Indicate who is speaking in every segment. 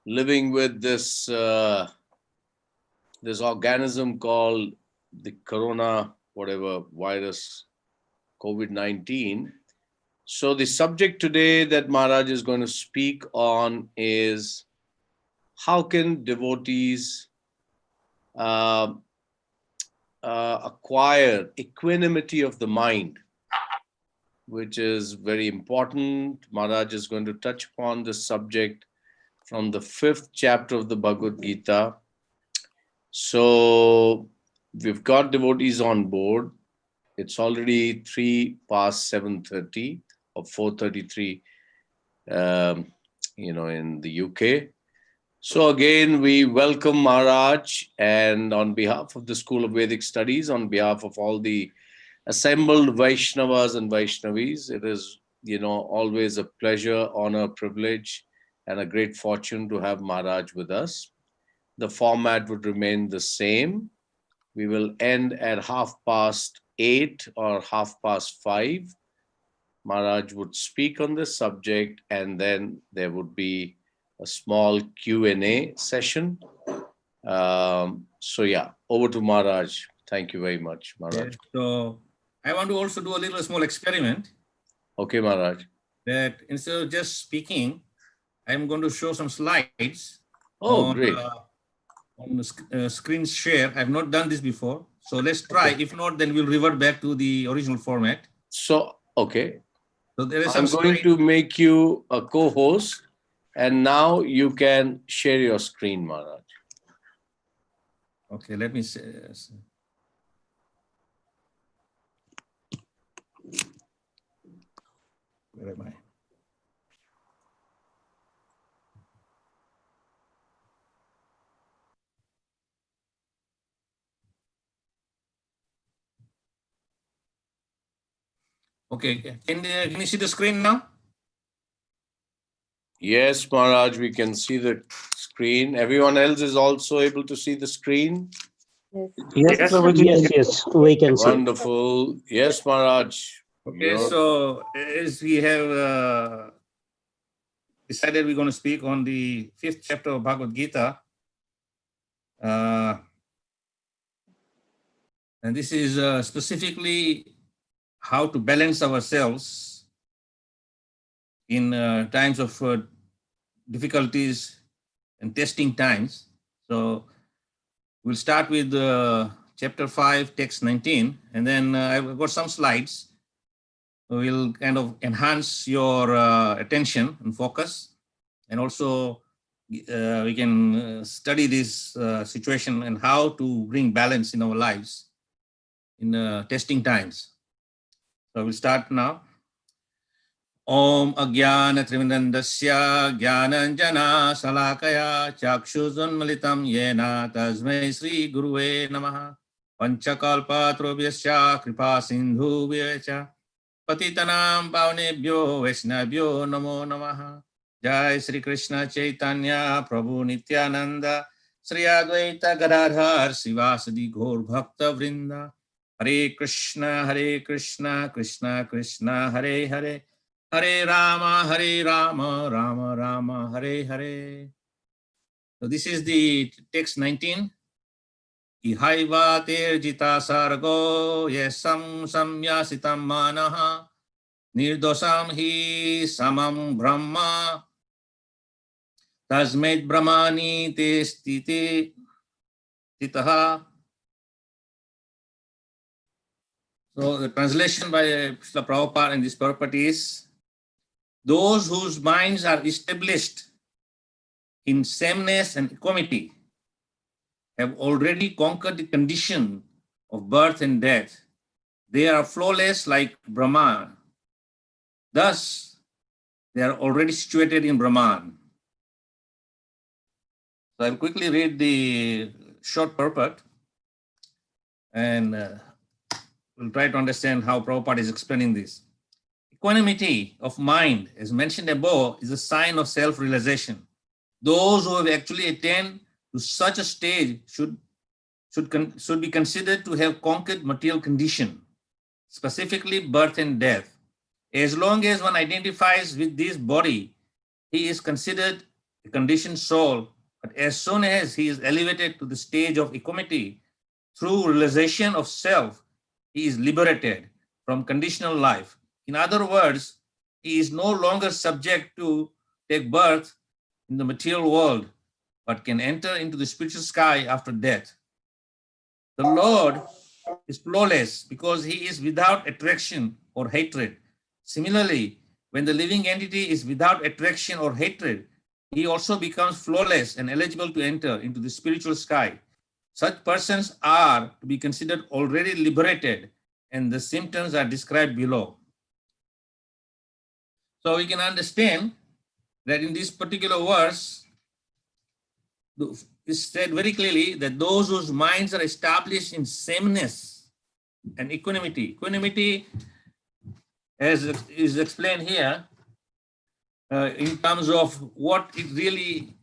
Speaker 1: living with this organism called the corona, whatever virus, COVID-19. So the subject today that Maharaj is going to speak on is how can devotees uh, acquire equanimity of the mind, which is very important. Maharaj is going to touch upon this subject from the 5th chapter of the Bhagavad Gita. So we've got devotees on board. It's already 3 past 7:30 or 4:33, in the UK. So again, we welcome Maharaj, and on behalf of the School of Vedic Studies, on behalf of all the assembled Vaishnavas and Vaishnavis, it is, always a pleasure, honor, privilege, and a great fortune to have Maharaj with us. The format would remain the same. We will end at 8:30 or 5:30. Maharaj would speak on this subject, and then there would be a small Q&A session. Over to Maharaj. Thank you very much, Maharaj.
Speaker 2: Yeah, so I want to also do a little small experiment.
Speaker 1: Okay, Maharaj.
Speaker 2: That instead of just speaking, I'm going to show some slides.
Speaker 1: Oh, great.
Speaker 2: On the screen share. I've not done this before. So let's try. Okay. If not, then we'll revert back to the original format.
Speaker 1: So, okay.
Speaker 2: So there is
Speaker 1: I'm going to make you a co-host, and now you can share your screen, Maharaj.
Speaker 2: Okay, let me see. Where am I? Okay, can you see the screen now?
Speaker 1: Yes, Maharaj, we can see the screen. Everyone else is also able to see the screen?
Speaker 3: Yes, we can see.
Speaker 1: Wonderful. Yes, Maharaj.
Speaker 2: Okay, so as we have decided, we're going to speak on the 5th chapter of Bhagavad Gita. And this is specifically how to balance ourselves in times of difficulties and testing times. So we'll start with chapter 5, text 19, and then I've got some slides. We'll kind of enhance your attention and focus, and also we can study this situation and how to bring balance in our lives in testing times. So we'll start now. Om Agyana Trivinandasya Gyananjana Salakaya Chakshuzunmalitam Yena Tasmai Sri Guruve Namaha Panchakalpa Trobhyasya Kripa Sindhu Vyacha Patitanam Pavanebhyo Vaishnavyo Namo Namaha Jai Sri Krishna Chaitanya Prabhu Nityananda Sri Advaita Gadadhar Sivasadi Gaur Bhakta Vrinda Hare Krishna Krishna Krishna Hare Hare Hare Rama, Rama Rama, Hare Hare. So this is the text 19. Ihaiva terjita sargo yesam samyasitam manaha nirdosam hi samam brahma tasmed brahmani te stite titaha. So the translation by Srila Prabhupada in this purport is, those whose minds are established in sameness and equanimity have already conquered the condition of birth and death. They are flawless like Brahman. Thus, they are already situated in Brahman. So I'll quickly read the short purport, and we'll try to understand how Prabhupada is explaining this. Equanimity of mind, as mentioned above, is a sign of self-realization. Those who have actually attained to such a stage should be considered to have conquered material condition, specifically birth and death. As long as one identifies with this body, he is considered a conditioned soul. But as soon as he is elevated to the stage of equanimity, through realization of self, he is liberated from conditional life. In other words, he is no longer subject to take birth in the material world, but can enter into the spiritual sky after death. The Lord is flawless because he is without attraction or hatred. Similarly, when the living entity is without attraction or hatred, he also becomes flawless and eligible to enter into the spiritual sky. Such persons are to be considered already liberated, and the symptoms are described below. So we can understand that in this particular verse, it's said very clearly that those whose minds are established in sameness and equanimity. Equanimity, as is explained here, in terms of what it really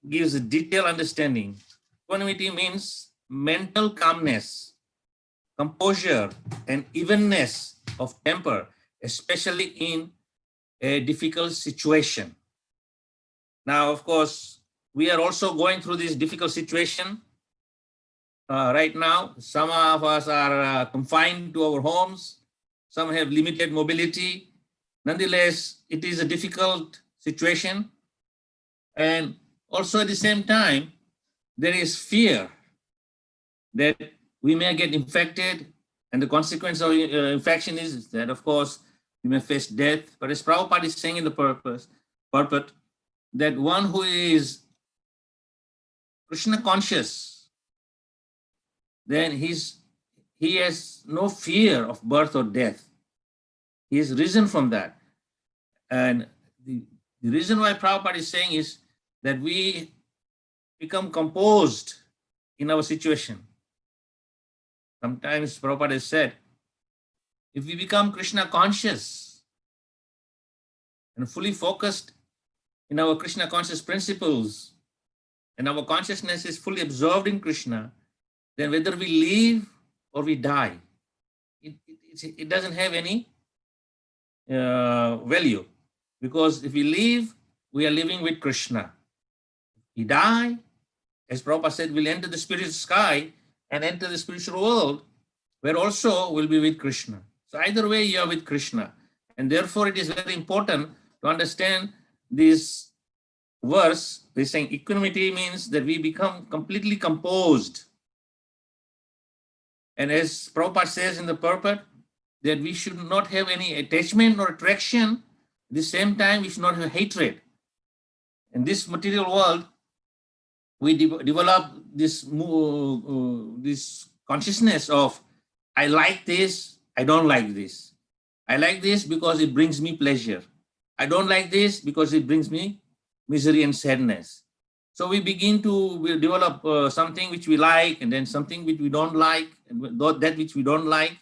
Speaker 2: gives a detailed understanding. Equanimity means mental calmness, composure, and evenness of temper, especially in a difficult situation. Now, of course, we are also going through this difficult situation right now. Some of us are confined to our homes. Some have limited mobility. Nonetheless, it is a difficult situation. And also at the same time, there is fear that we may get infected, and the consequence of infection is that, of course, we may face death. But as Prabhupada is saying in the purport, that one who is Krishna conscious, then he has no fear of birth or death. He has risen from that. And the reason why Prabhupada is saying is that we become composed in our situation. Sometimes Prabhupada has said, if we become Krishna conscious and fully focused in our Krishna conscious principles, and our consciousness is fully absorbed in Krishna, then whether we live or we die, it doesn't have any value. Because if we live, we are living with Krishna. We die, as Prabhupada said, we'll enter the spiritual sky and enter the spiritual world, where also we'll be with Krishna. So either way, you are with Krishna. And therefore, it is very important to understand this verse. They're saying equanimity means that we become completely composed. And as Prabhupada says in the purport, that we should not have any attachment or attraction. At the same time, we should not have hatred. In this material world, we develop this consciousness of, I like this, I don't like this. I like this because it brings me pleasure. I don't like this because it brings me misery and sadness. So we begin to develop something which we like, and then something which we don't like, and that which we don't like,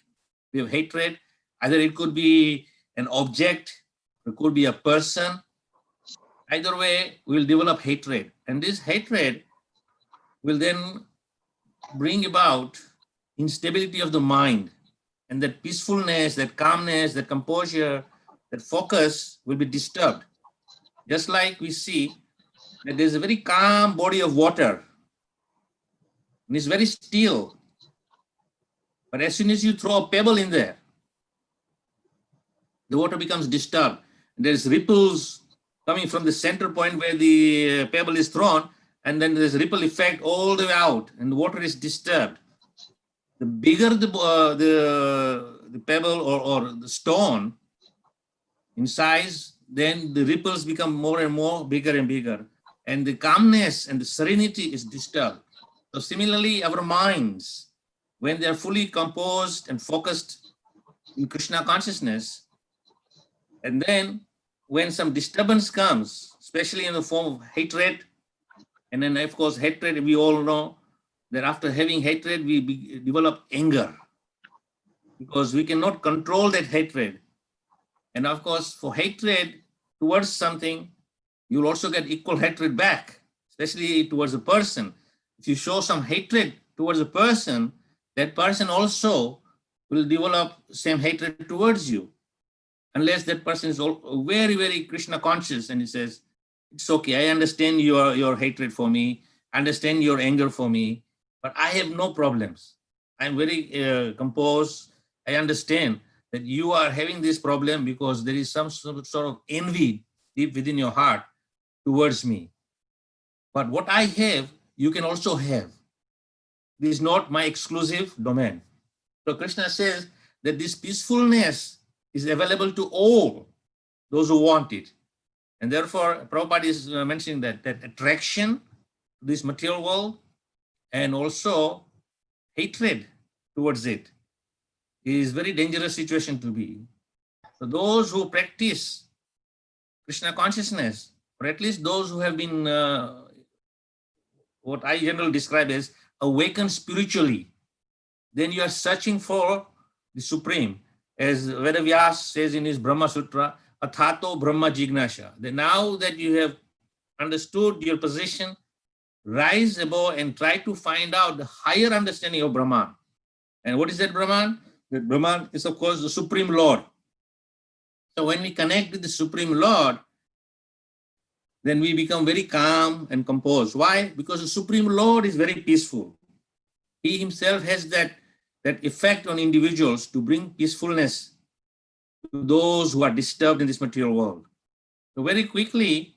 Speaker 2: we have hatred. Either it could be an object, it could be a person. Either way, we'll develop hatred. And this hatred will then bring about instability of the mind. And that peacefulness, that calmness, that composure, that focus will be disturbed. Just like we see that there's a very calm body of water, and it's very still. But as soon as you throw a pebble in there, the water becomes disturbed. There's ripples coming from the center point where the pebble is thrown, and then there's a ripple effect all the way out, and the water is disturbed. The bigger the pebble or the stone in size, then the ripples become more and more bigger and bigger, and the calmness and the serenity is disturbed. So similarly, our minds, when they are fully composed and focused in Krishna consciousness, and then when some disturbance comes, especially in the form of hatred, and then of course hatred, we all know that after having hatred, we develop anger, because we cannot control that hatred. And of course, for hatred towards something, you'll also get equal hatred back, especially towards a person. If you show some hatred towards a person, that person also will develop same hatred towards you, unless that person is very, very Krishna conscious, and he says, It's okay. I understand your hatred for me. I understand your anger for me, but I have no problems. I'm very composed. I understand that you are having this problem because there is some sort of envy deep within your heart towards me. But what I have, you can also have. This is not my exclusive domain. So Krishna says that this peacefulness is available to all those who want it. And therefore, Prabhupada is mentioning that attraction to this material world and also hatred towards it is very dangerous situation to be. So those who practice Krishna consciousness, or at least those who have been what I generally describe as awakened spiritually, then you are searching for the Supreme. As Vedavyas says in his Brahma Sutra, Athato Brahma Jignasha. That now that you have understood your position, rise above and try to find out the higher understanding of Brahman. And what is that Brahman? That Brahman is, of course, the Supreme Lord. So when we connect with the Supreme Lord, then we become very calm and composed. Why? Because the Supreme Lord is very peaceful. He himself has that effect on individuals to bring peacefulness to those who are disturbed in this material world. So very quickly,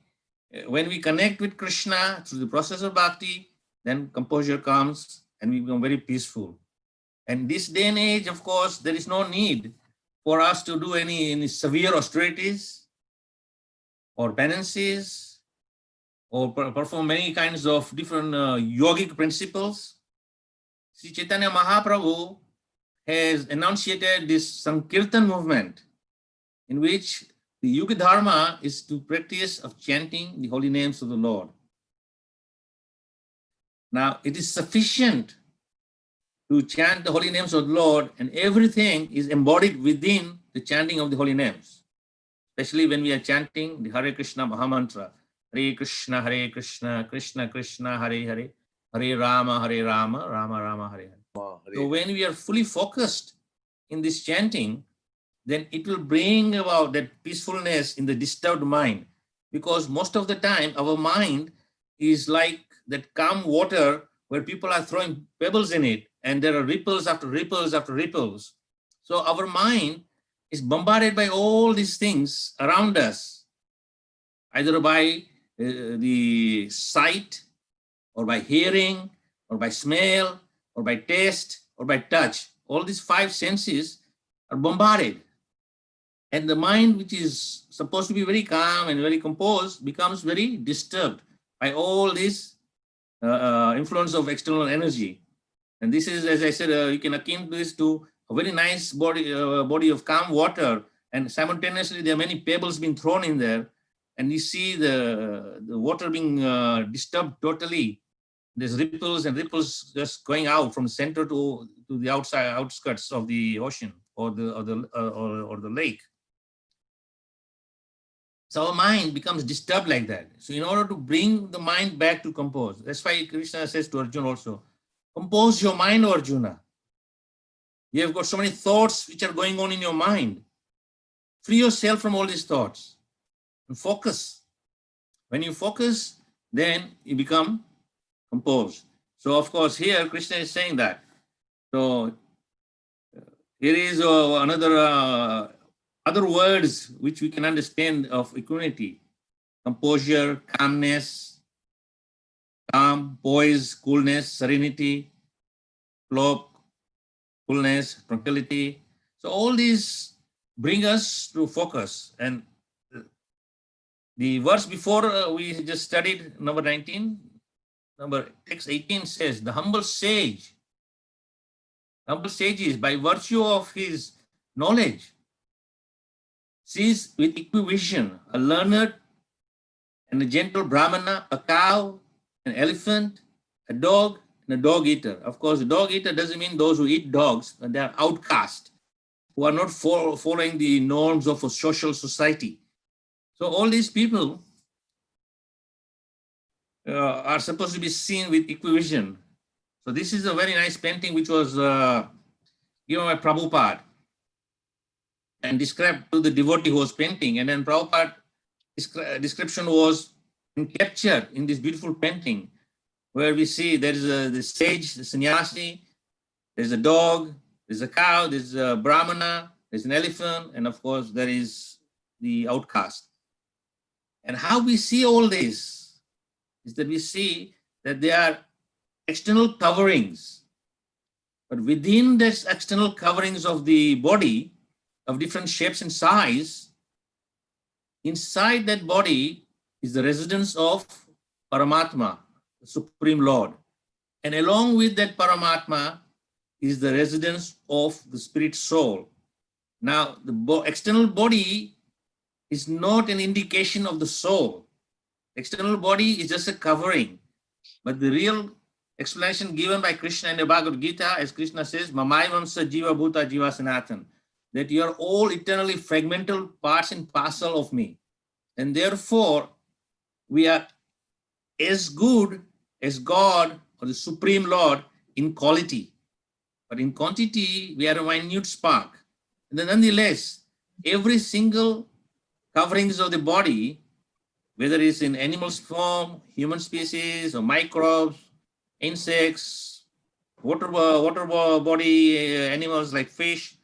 Speaker 2: when we connect with Krishna through the process of bhakti, then composure comes and we become very peaceful. And this day and age, of course, there is no need for us to do any severe austerities or penances or perform many kinds of different yogic principles. Sri Chaitanya Mahaprabhu has enunciated this Sankirtan movement in which the Yuga Dharma is to practice of chanting the holy names of the Lord. Now, it is sufficient to chant the holy names of the Lord, and everything is embodied within the chanting of the holy names, especially when we are chanting the Hare Krishna Mahamantra. Hare Krishna, Krishna Krishna, Hare Hare, Hare Rama, Rama Rama, Hare Hare. So when we are fully focused in this chanting, then it will bring about that peacefulness in the disturbed mind. Because most of the time, our mind is like that calm water where people are throwing pebbles in it, and there are ripples after ripples after ripples. So our mind is bombarded by all these things around us, either by the sight, or by hearing, or by smell, or by taste, or by touch. All these five senses are bombarded. And the mind, which is supposed to be very calm and very composed, becomes very disturbed by all this influence of external energy. And this is, as I said, you can akin this to a very nice body of calm water, and simultaneously there are many pebbles being thrown in there, and you see the water being disturbed totally. There's ripples and ripples just going out from the center to the outskirts of the ocean or the lake. So our mind becomes disturbed like that. So in order to bring the mind back to compose, that's why Krishna says to Arjuna also, compose your mind, Arjuna. You have got so many thoughts which are going on in your mind. Free yourself from all these thoughts and focus. When you focus, then you become composed. So of course here Krishna is saying that. So here is another other words which we can understand of equanimity: composure, calmness, calm, poise, coolness, serenity, flow, coolness, tranquility. So all these bring us to focus. And the verse before we just studied, number 19, number text 18 says, the humble sage is by virtue of his knowledge, sees with equivision a learned and a gentle brahmana, a cow, an elephant, a dog, and a dog eater. Of course, a dog eater doesn't mean those who eat dogs, but they are outcast, who are not following the norms of a social society. So all these people are supposed to be seen with equivision. So this is a very nice painting which was given by Prabhupada and described to the devotee who was painting. And then Prabhupada's description was and captured in this beautiful painting, where we see there is the sage, the sannyasi, there's a dog, there's a cow, there's a brahmana, there's an elephant, and of course there is the outcast. And how we see all this is that we see that they are external coverings, but within this external coverings of the body of different shapes and size, inside that body is the residence of Paramatma, the Supreme Lord. And along with that Paramatma is the residence of the spirit soul. Now, the external body is not an indication of the soul. External body is just a covering. But the real explanation given by Krishna in the Bhagavad Gita, as Krishna says, Mamaivamsa Jiva Bhuta Jiva Sanatan, that you are all eternally fragmental parts and parcel of me. And therefore, we are as good as God or the Supreme Lord in quality. But in quantity, we are a minute spark. And then nonetheless, every single coverings of the body, whether it's in animals form, human species, or microbes, insects, water body animals like fish,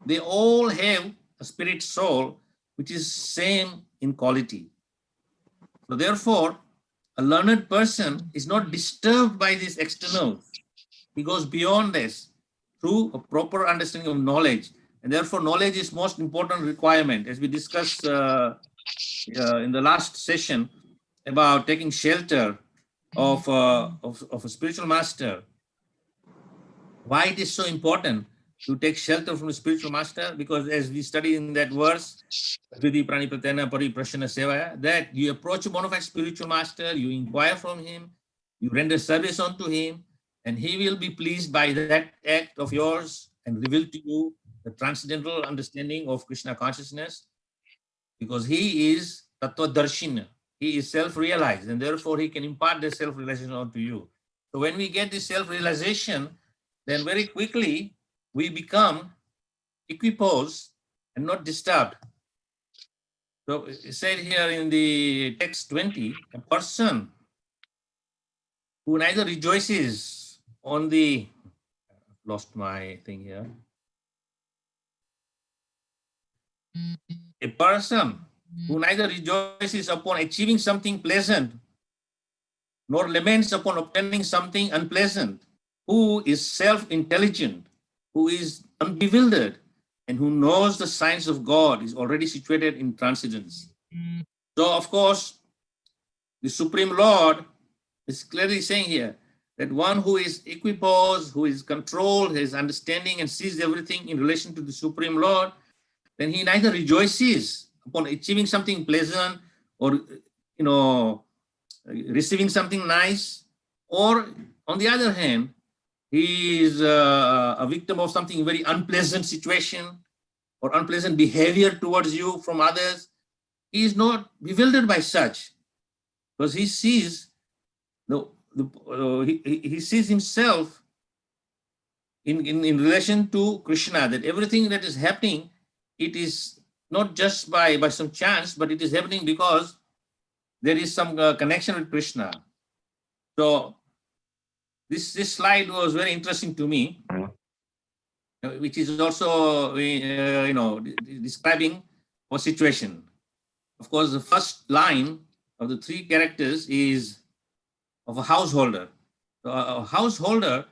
Speaker 2: they all have a spirit soul, which is same in quality. So therefore, a learned person is not disturbed by these externals. He goes beyond this through a proper understanding of knowledge. And therefore, knowledge is most important requirement, as we discussed in the last session about taking shelter of a spiritual master. Why it is so important to take shelter from a spiritual master? Because as we study in that verse, that you approach a bona fide spiritual master, you inquire from him, you render service unto him, and he will be pleased by that act of yours and reveal to you the transcendental understanding of Krishna consciousness, because he is Tattva Darshina. He is self-realized, and therefore he can impart the self-realization onto you. So when we get this self-realization, then very quickly we become equiposed and not disturbed. So it said here in the text 20, a person who neither rejoices on the, lost my thing here. A person who neither rejoices upon achieving something pleasant, nor laments upon obtaining something unpleasant, who is self-intelligent, who is unbewildered, and who knows the science of God, is already situated in transcendence. So, of course, the Supreme Lord is clearly saying here that one who is equiposed, who is controlled, his understanding and sees everything in relation to the Supreme Lord, then he neither rejoices upon achieving something pleasant or, receiving something nice, or on the other hand, he is a victim of something very unpleasant situation or unpleasant behavior towards you from others. He is not bewildered by such, because he sees he sees himself in relation to Krishna, that everything that is happening, it is not just by some chance, but it is happening because there is some connection with Krishna. So this slide was very interesting to me, which is also describing our situation. Of course, the first line of the three characters is of a householder. So a householder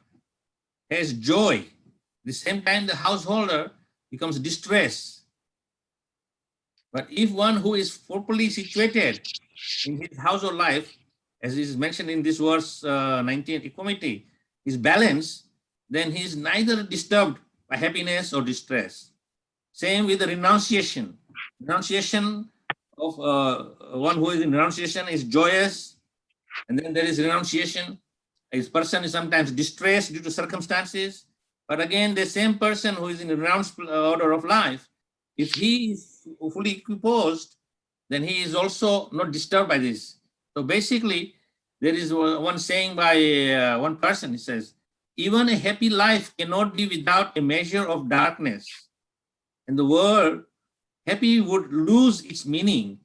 Speaker 2: has joy. At the same time, the householder becomes distressed. But if one who is properly situated in his household life, as is mentioned in this verse 19, equanimity, is balanced, then he is neither disturbed by happiness or distress. Same with the renunciation. Renunciation of one who is in renunciation is joyous, and then there is renunciation. A person is sometimes distressed due to circumstances, but again, the same person who is in the renounced order of life, if he is fully equiposed, then he is also not disturbed by this. So basically, there is one saying by one person, he says, even a happy life cannot be without a measure of darkness. And the word happy would lose its meaning.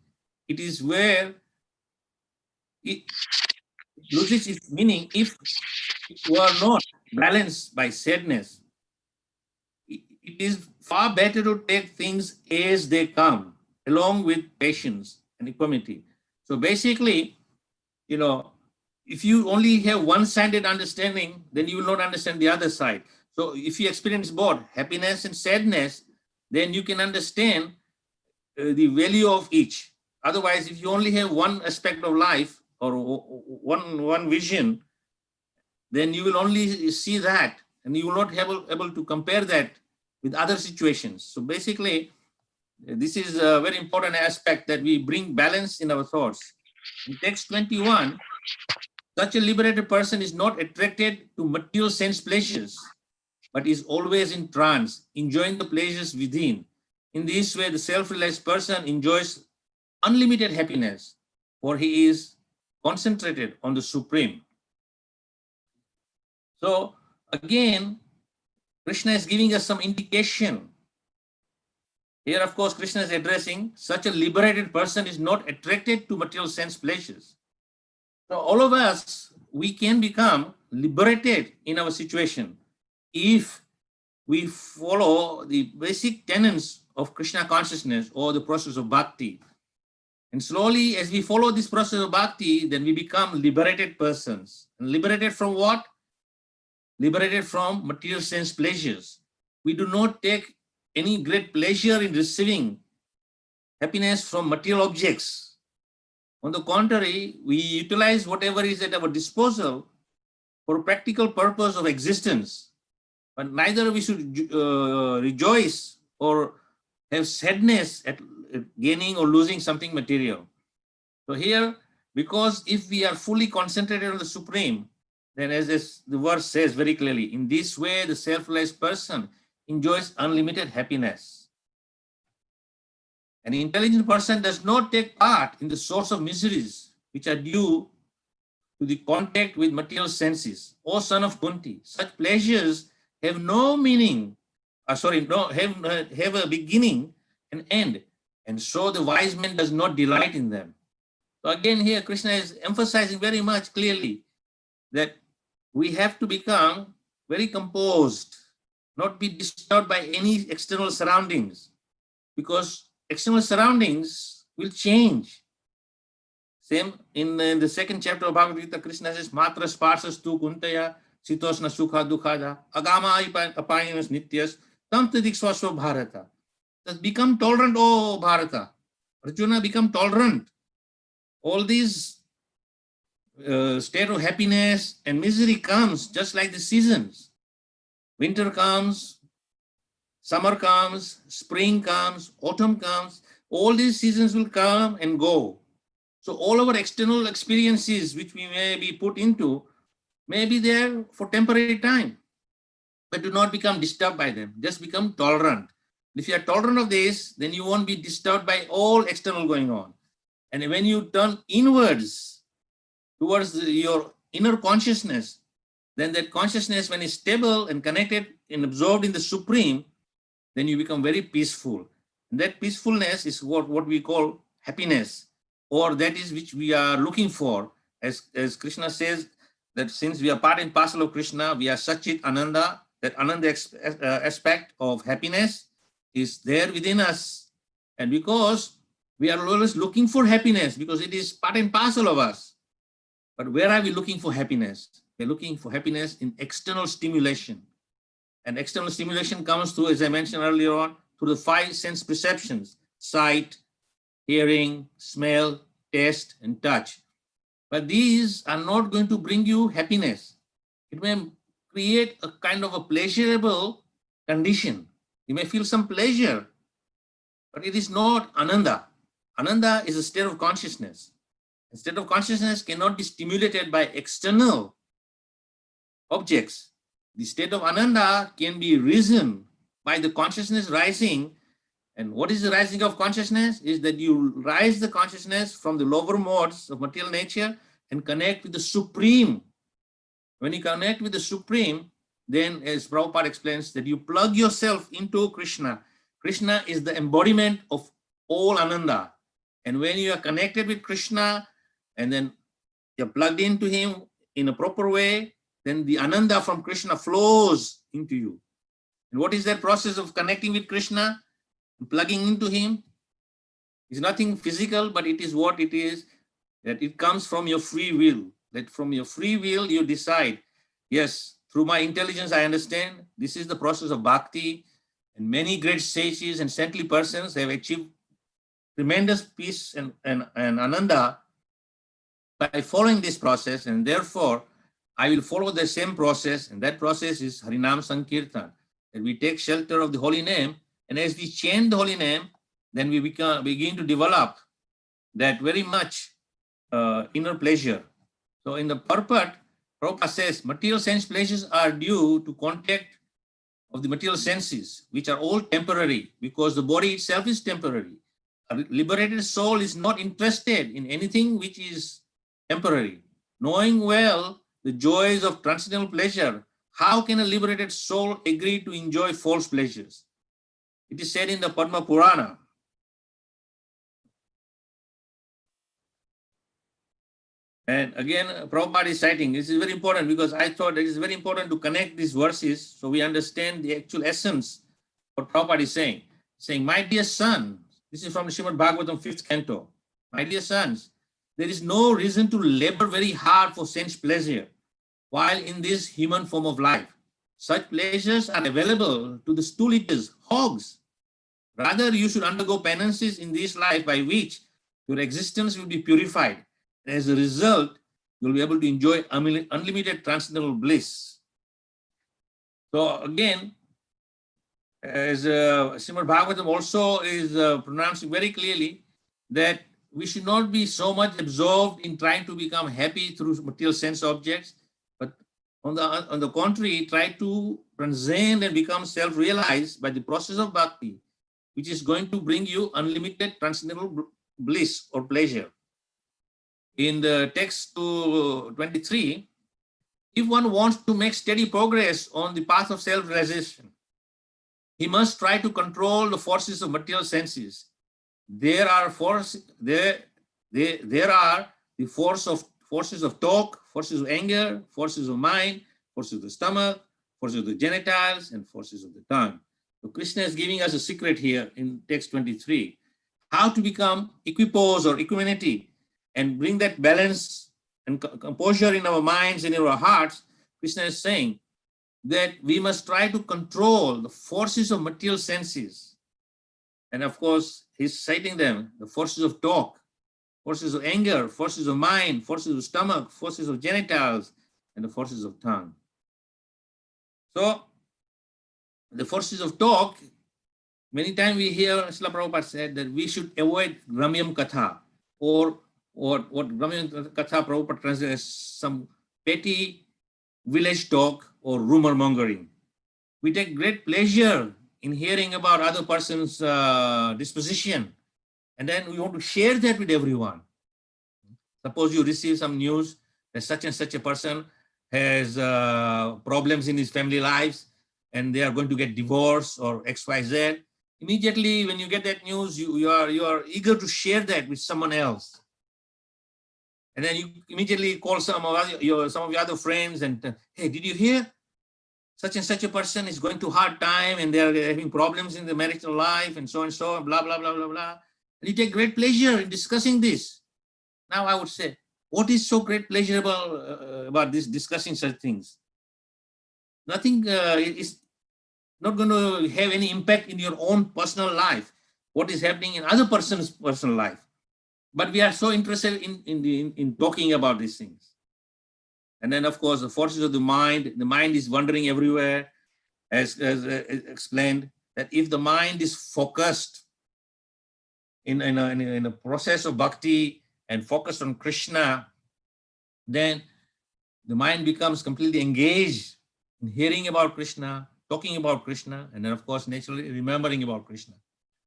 Speaker 2: It is where it loses its meaning if you are not balanced by sadness. It is far better to take things as they come, along with patience and equanimity. So basically, if you only have one-sided understanding, then you will not understand the other side. So if you experience both happiness and sadness, then you can understand the value of each. Otherwise, if you only have one aspect of life or one vision, then you will only see that, and you will not able to compare that with other situations. So basically, this is a very important aspect, that we bring balance in our thoughts. In text 21, such a liberated person is not attracted to material sense pleasures, but is always in trance, enjoying the pleasures within. In this way, the self-realized person enjoys unlimited happiness, for he is concentrated on the Supreme. So again, Krishna is giving us some indication. Here, of course, Krishna is addressing such a liberated person is not attracted to material sense pleasures. So all of us, we can become liberated in our situation if we follow the basic tenets of Krishna consciousness or the process of bhakti. And slowly, as we follow this process of bhakti, then we become liberated persons. And liberated from what? Liberated from material sense pleasures. We do not take any great pleasure in receiving happiness from material objects. On the contrary, we utilize whatever is at our disposal for practical purpose of existence. But neither we should rejoice or have sadness at gaining or losing something material. So here, because if we are fully concentrated on the Supreme, then as the verse says very clearly, in this way, the self-realized person enjoys unlimited happiness. An intelligent person does not take part in the source of miseries which are due to the contact with material senses. O son of Kunti, such pleasures have no meaning, have a beginning and end, and so the wise man does not delight in them. So again here, Krishna is emphasizing very much clearly that we have to become very composed, not be disturbed by any external surroundings, because external surroundings will change. Same in the second chapter of Bhagavad Gita, Krishna says, Matra sparsas tu kuntaya, sitosna sukha dukhada, agama apayanas nityas, tam tadiksvasva bharata. Just become tolerant, oh Bharata. Arjuna, become tolerant. All these state of happiness and misery comes just like the seasons. Winter comes, summer comes, spring comes, autumn comes. All these seasons will come and go. So all our external experiences which we may be put into may be there for temporary time, but do not become disturbed by them. Just become tolerant. If you are tolerant of this, then you won't be disturbed by all external going on. And when you turn inwards towards your inner consciousness, then that consciousness, when it's stable and connected and absorbed in the Supreme, then you become very peaceful. And that peacefulness is what we call happiness, or that is which we are looking for. As Krishna says, that since we are part and parcel of Krishna, we are Satchit Ananda, that Ananda aspect of happiness is there within us. And because we are always looking for happiness, because it is part and parcel of us. But where are we looking for happiness? We're looking for happiness in external stimulation. And external stimulation comes through, as I mentioned earlier on, through the 5 sense perceptions: sight, hearing, smell, taste, and touch. But these are not going to bring you happiness. It may create a kind of a pleasurable condition. You may feel some pleasure, but it is not Ananda. Ananda is a state of consciousness. A state of consciousness cannot be stimulated by external objects. The state of Ananda can be risen by the consciousness rising. And what is the rising of consciousness? Is that you rise the consciousness from the lower modes of material nature and connect with the Supreme. When you connect with the Supreme, then, as Prabhupada explains, that you plug yourself into Krishna. Krishna is the embodiment of all Ananda. And when you are connected with Krishna, and then you're plugged into him in a proper way, then the Ananda from Krishna flows into you. And what is that process of connecting with Krishna, plugging into him? It's nothing physical, but it is what it is, that it comes from your free will. That from your free will, you decide, yes, through my intelligence, I understand this is the process of bhakti, and many great sages and saintly persons have achieved tremendous peace and ananda by following this process, and therefore I will follow the same process, and that process is Harinam Sankirtan. And we take shelter of the holy name, and as we chant the holy name, then we begin to develop that very much inner pleasure. So in the purport, Prabhupada says material sense pleasures are due to contact of the material senses, which are all temporary, because the body itself is temporary. A liberated soul is not interested in anything which is temporary. Knowing well the joys of transcendental pleasure, how can a liberated soul agree to enjoy false pleasures? It is said in the Padma Purana. And again, Prabhupada is citing, this is very important because I thought it is very important to connect these verses so we understand the actual essence of what Prabhupada is saying. Saying, my dear son, this is from the Srimad Bhagavatam 5th canto. My dear sons, there is no reason to labor very hard for sense pleasure while in this human form of life. Such pleasures are available to the stool eaters, hogs. Rather, you should undergo penances in this life by which your existence will be purified. And as a result, you'll be able to enjoy unlimited transcendental bliss. So again, as Srimad Bhagavatam also is pronouncing very clearly that we should not be so much absorbed in trying to become happy through material sense objects, but on the contrary, try to transcend and become self-realized by the process of bhakti, which is going to bring you unlimited transcendental bliss or pleasure. In the text 23, if one wants to make steady progress on the path of self-realization, he must try to control the forces of material senses. There are forces of talk, forces of anger, forces of mind, forces of the stomach, forces of the genitals, and forces of the tongue. So Krishna is giving us a secret here in text 23, how to become equipoise or equanimity and bring that balance and composure in our minds and in our hearts. Krishna is saying that we must try to control the forces of material senses. And of course, he's citing them, the forces of talk, forces of anger, forces of mind, forces of stomach, forces of genitals, and the forces of tongue. So the forces of talk, many times we hear Srila Prabhupada said that we should avoid Ramyam Katha, or what Ramyam Katha Prabhupada translates as some petty village talk or rumor mongering. We take great pleasure in hearing about other person's disposition, and then we want to share that with everyone. Suppose you receive some news that such and such a person has problems in his family lives and they are going to get divorced or XYZ. Immediately when you get that news, you are eager to share that with someone else. And then you immediately call some of your other friends and, hey, did you hear? Such and such a person is going through hard time and they are having problems in the marital life and so, blah, blah, blah, blah, blah. And you take great pleasure in discussing this. Now I would say, what is so great pleasurable about this discussing such things? Nothing is not going to have any impact in your own personal life, what is happening in other person's personal life. But we are so interested in talking about these things. And then, of course, the forces of the mind is wandering everywhere, as explained, that if the mind is focused in a process of bhakti and focused on Krishna, then the mind becomes completely engaged in hearing about Krishna, talking about Krishna, and then, of course, naturally remembering about Krishna.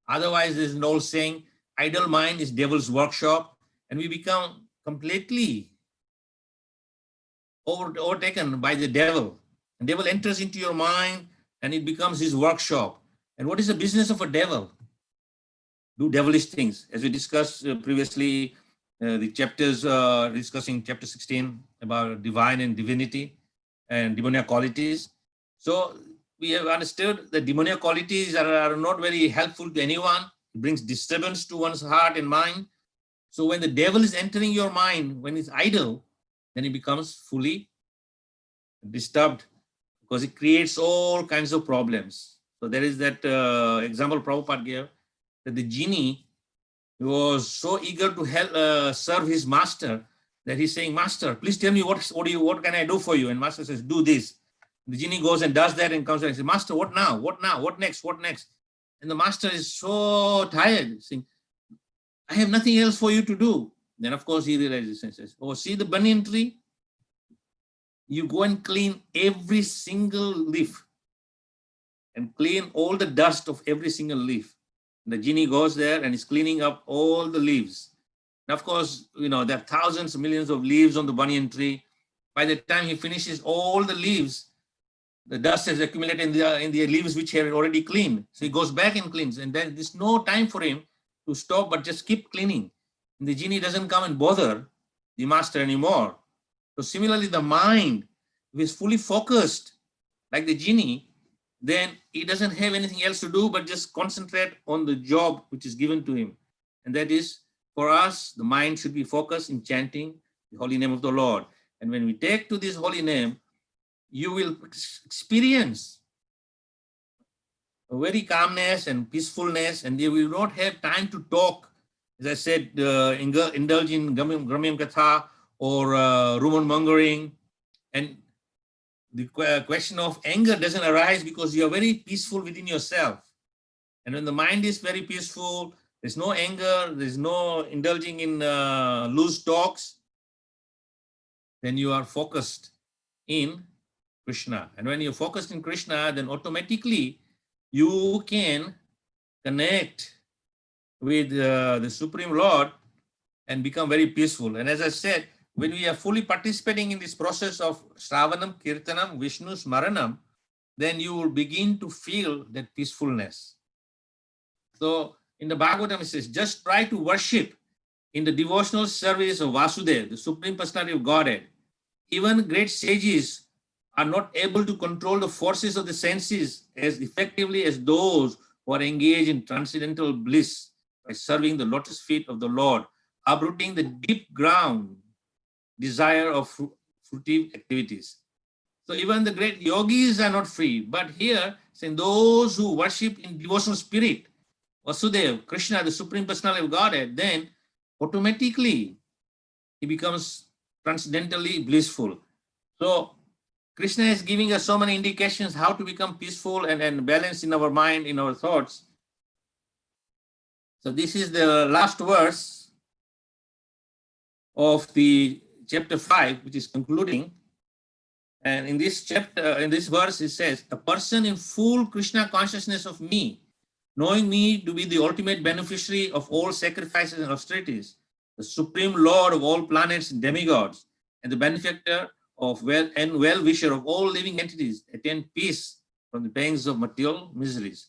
Speaker 2: Otherwise, there's an old saying, idle mind is devil's workshop, and we become completely overtaken by the devil. The devil enters into your mind and it becomes his workshop. And what is the business of a devil? Do devilish things. As we discussed previously the chapters discussing chapter 16 about divine and divinity and demoniac qualities. So we have understood that demoniac qualities are not very helpful to anyone. It brings disturbance to one's heart and mind. So when the devil is entering your mind, when it's idle, then it becomes fully disturbed because it creates all kinds of problems. So there is that example Prabhupada gave, that the genie was so eager to help serve his master that he's saying, "Master, please tell me what can I do for you?" And master says, "Do this." The genie goes and does that and comes back and says, "Master, what now? What now? What next? What next?" And the master is so tired, saying, "I have nothing else for you to do." Then of course he realizes and says, "Oh, see the banyan tree? You go and clean every single leaf and clean all the dust of every single leaf." The genie goes there and is cleaning up all the leaves. And of course, there are thousands, millions of leaves on the banyan tree. By the time he finishes all the leaves, the dust has accumulated in the leaves which he had already cleaned. So he goes back and cleans, and then there's no time for him to stop, but just keep cleaning. And the genie doesn't come and bother the master anymore. So similarly, the mind, if is fully focused, like the genie, then he doesn't have anything else to do but just concentrate on the job which is given to him. And that is, for us, the mind should be focused in chanting the holy name of the Lord. And when we take to this holy name, you will experience a very calmness and peacefulness, and you will not have time to talk. As I said, indulge in Gramyam Katha or rumor mongering. And the question of anger doesn't arise because you are very peaceful within yourself. And when the mind is very peaceful, there's no anger, there's no indulging in loose talks, then you are focused in Krishna. And when you're focused in Krishna, then automatically you can connect with the Supreme Lord and become very peaceful. And as I said, when we are fully participating in this process of Shravanam, Kirtanam, Vishnu Smaranam, then you will begin to feel that peacefulness. So in the Bhagavatam it says, just try to worship in the devotional service of Vasudeva, the Supreme Personality of Godhead. Even great sages are not able to control the forces of the senses as effectively as those who are engaged in transcendental bliss by serving the lotus feet of the Lord, uprooting the deep ground desire of fruitive activities. So even the great yogis are not free. But here, saying those who worship in devotional spirit, Vasudeva, Krishna, the Supreme Personality of Godhead, then automatically he becomes transcendentally blissful. So Krishna is giving us so many indications how to become peaceful and balanced in our mind, in our thoughts. So this is the last verse of the chapter 5, which is concluding. And in this chapter, in this verse, it says, a person in full Krishna consciousness of me, knowing me to be the ultimate beneficiary of all sacrifices and austerities, the supreme Lord of all planets and demigods, and the benefactor of well-wisher of all living entities, attain peace from the pangs of material miseries.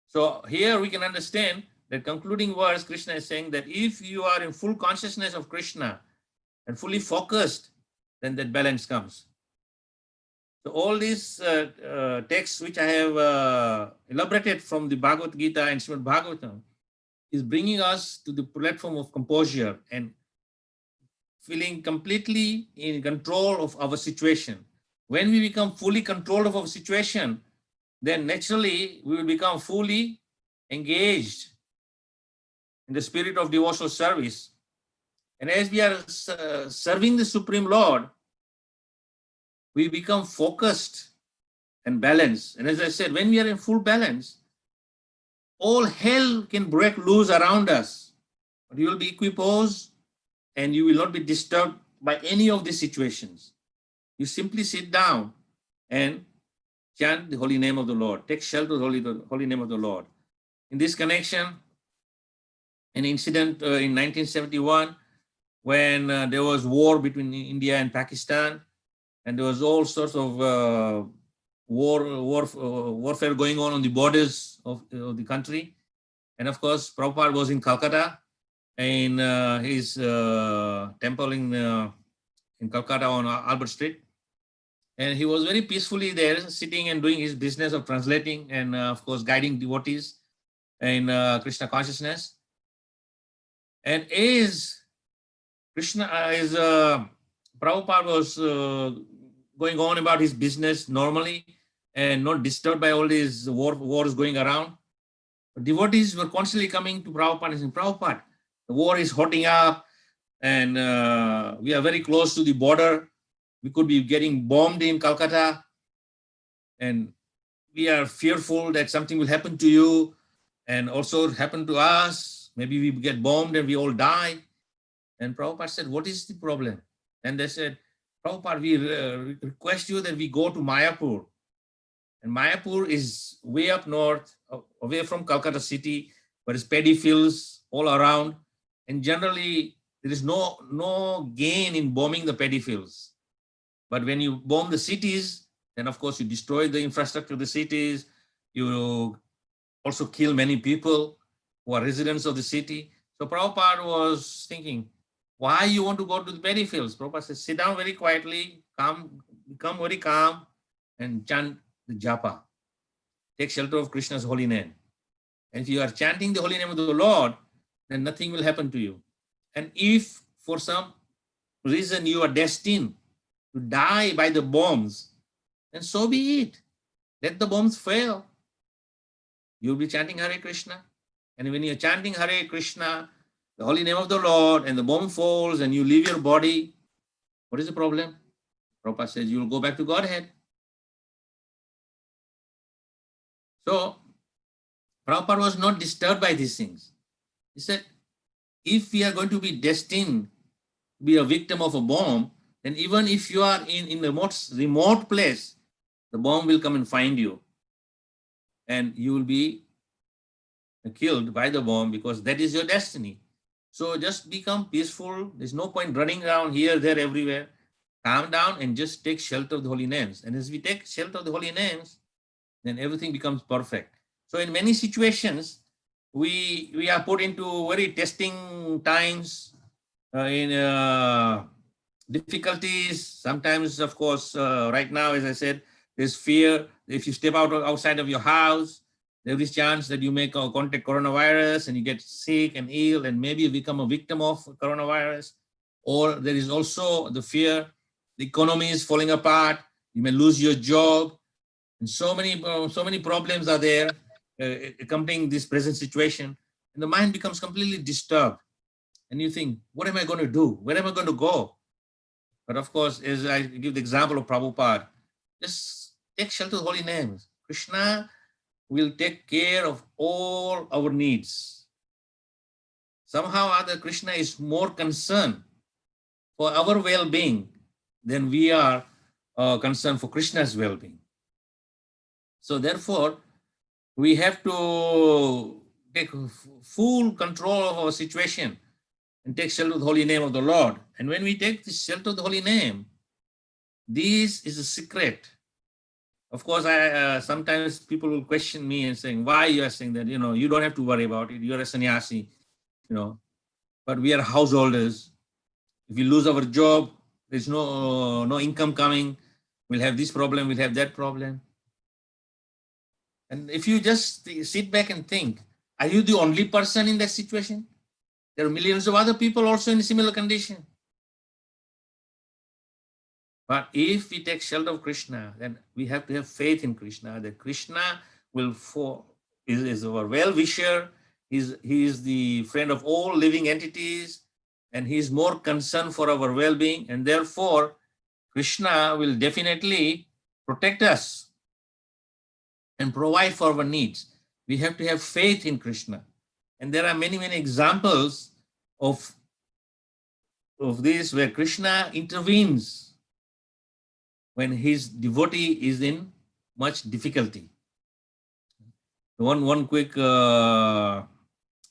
Speaker 2: So here we can understand that concluding verse, Krishna is saying that if you are in full consciousness of Krishna and fully focused, then that balance comes. So all these texts which I have elaborated from the Bhagavad Gita and Srimad Bhagavatam is bringing us to the platform of composure and feeling completely in control of our situation. When we become fully controlled of our situation, then naturally we will become fully engaged in the spirit of devotional service. And as we are serving the Supreme Lord, we become focused and balanced. And as I said, when we are in full balance, all hell can break loose around us, but you will be equiposed and you will not be disturbed by any of these situations. You simply sit down and chant the holy name of the Lord. Take shelter of the holy name of the Lord. In this connection, an incident in 1971 when there was war between India and Pakistan, and there was all sorts of warfare going on the borders of the country. And of course, Prabhupada was in Calcutta, in his temple in Calcutta on Albert Street. And he was very peacefully there, sitting and doing his business of translating and, of course, guiding devotees in Krishna consciousness. And as Prabhupada was going on about his business normally and not disturbed by all these wars going around, devotees were constantly coming to Prabhupada and saying, Prabhupada, the war is hotting up and we are very close to the border. We could be getting bombed in Calcutta and we are fearful that something will happen to you and also happen to us. Maybe we get bombed and we all die. And Prabhupada said, what is the problem? And they said, Prabhupada, we request you that we go to Mayapur. And Mayapur is way up north, away from Calcutta city, but it's paddy fields all around. And generally, there is no gain in bombing the paddy fields. But when you bomb the cities, then of course you destroy the infrastructure of the cities. You also kill many people who are residents of the city. So Prabhupada was thinking, why you want to go to the paddy fields? Prabhupada says, sit down very quietly, become very calm and chant the japa. Take shelter of Krishna's holy name. And if you are chanting the holy name of the Lord, then nothing will happen to you. And if for some reason you are destined to die by the bombs, then so be it. Let the bombs fail. You'll be chanting Hare Krishna. And when you're chanting Hare Krishna, the holy name of the Lord, and the bomb falls and you leave your body, what is the problem? Prabhupada says you will go back to Godhead. So Prabhupada was not disturbed by these things. He said, if we are going to be destined to be a victim of a bomb, then even if you are in the most remote place, the bomb will come and find you. And you will be killed by the bomb because that is your destiny. So just become peaceful. There's no point running around here, there, everywhere. Calm down and just take shelter of the holy names. And as we take shelter of the holy names, then everything becomes perfect. So in many situations, we are put into very testing times, in difficulties. Sometimes, of course, right now, as I said, there's fear. If you step outside of your house, there is chance that you may contact coronavirus and you get sick and ill and maybe you become a victim of coronavirus. Or there is also the fear, the economy is falling apart, you may lose your job. And so many problems are there accompanying this present situation. And the mind becomes completely disturbed. And you think, what am I going to do? Where am I going to go? But of course, as I give the example of Prabhupada, just take shelter of holy names. Krishna will take care of all our needs. Somehow or other, Krishna is more concerned for our well-being than we are concerned for Krishna's well-being. So therefore, we have to take full control of our situation and take shelter of the holy name of the Lord. And when we take the shelter of the holy name, this is a secret. Of course, sometimes people will question me and saying, why you are saying that, you don't have to worry about it. You're a sannyasi, but we are householders. If we lose our job, there's no income coming. We'll have this problem, we'll have that problem. And if you just sit back and think, are you the only person in that situation? There are millions of other people also in a similar condition. But if we take shelter of Krishna, then we have to have faith in Krishna, that Krishna is our well-wisher, he is the friend of all living entities, and he is more concerned for our well-being, and therefore Krishna will definitely protect us and provide for our needs. We have to have faith in Krishna. And there are many, many examples of this where Krishna intervenes when his devotee is in much difficulty. One quick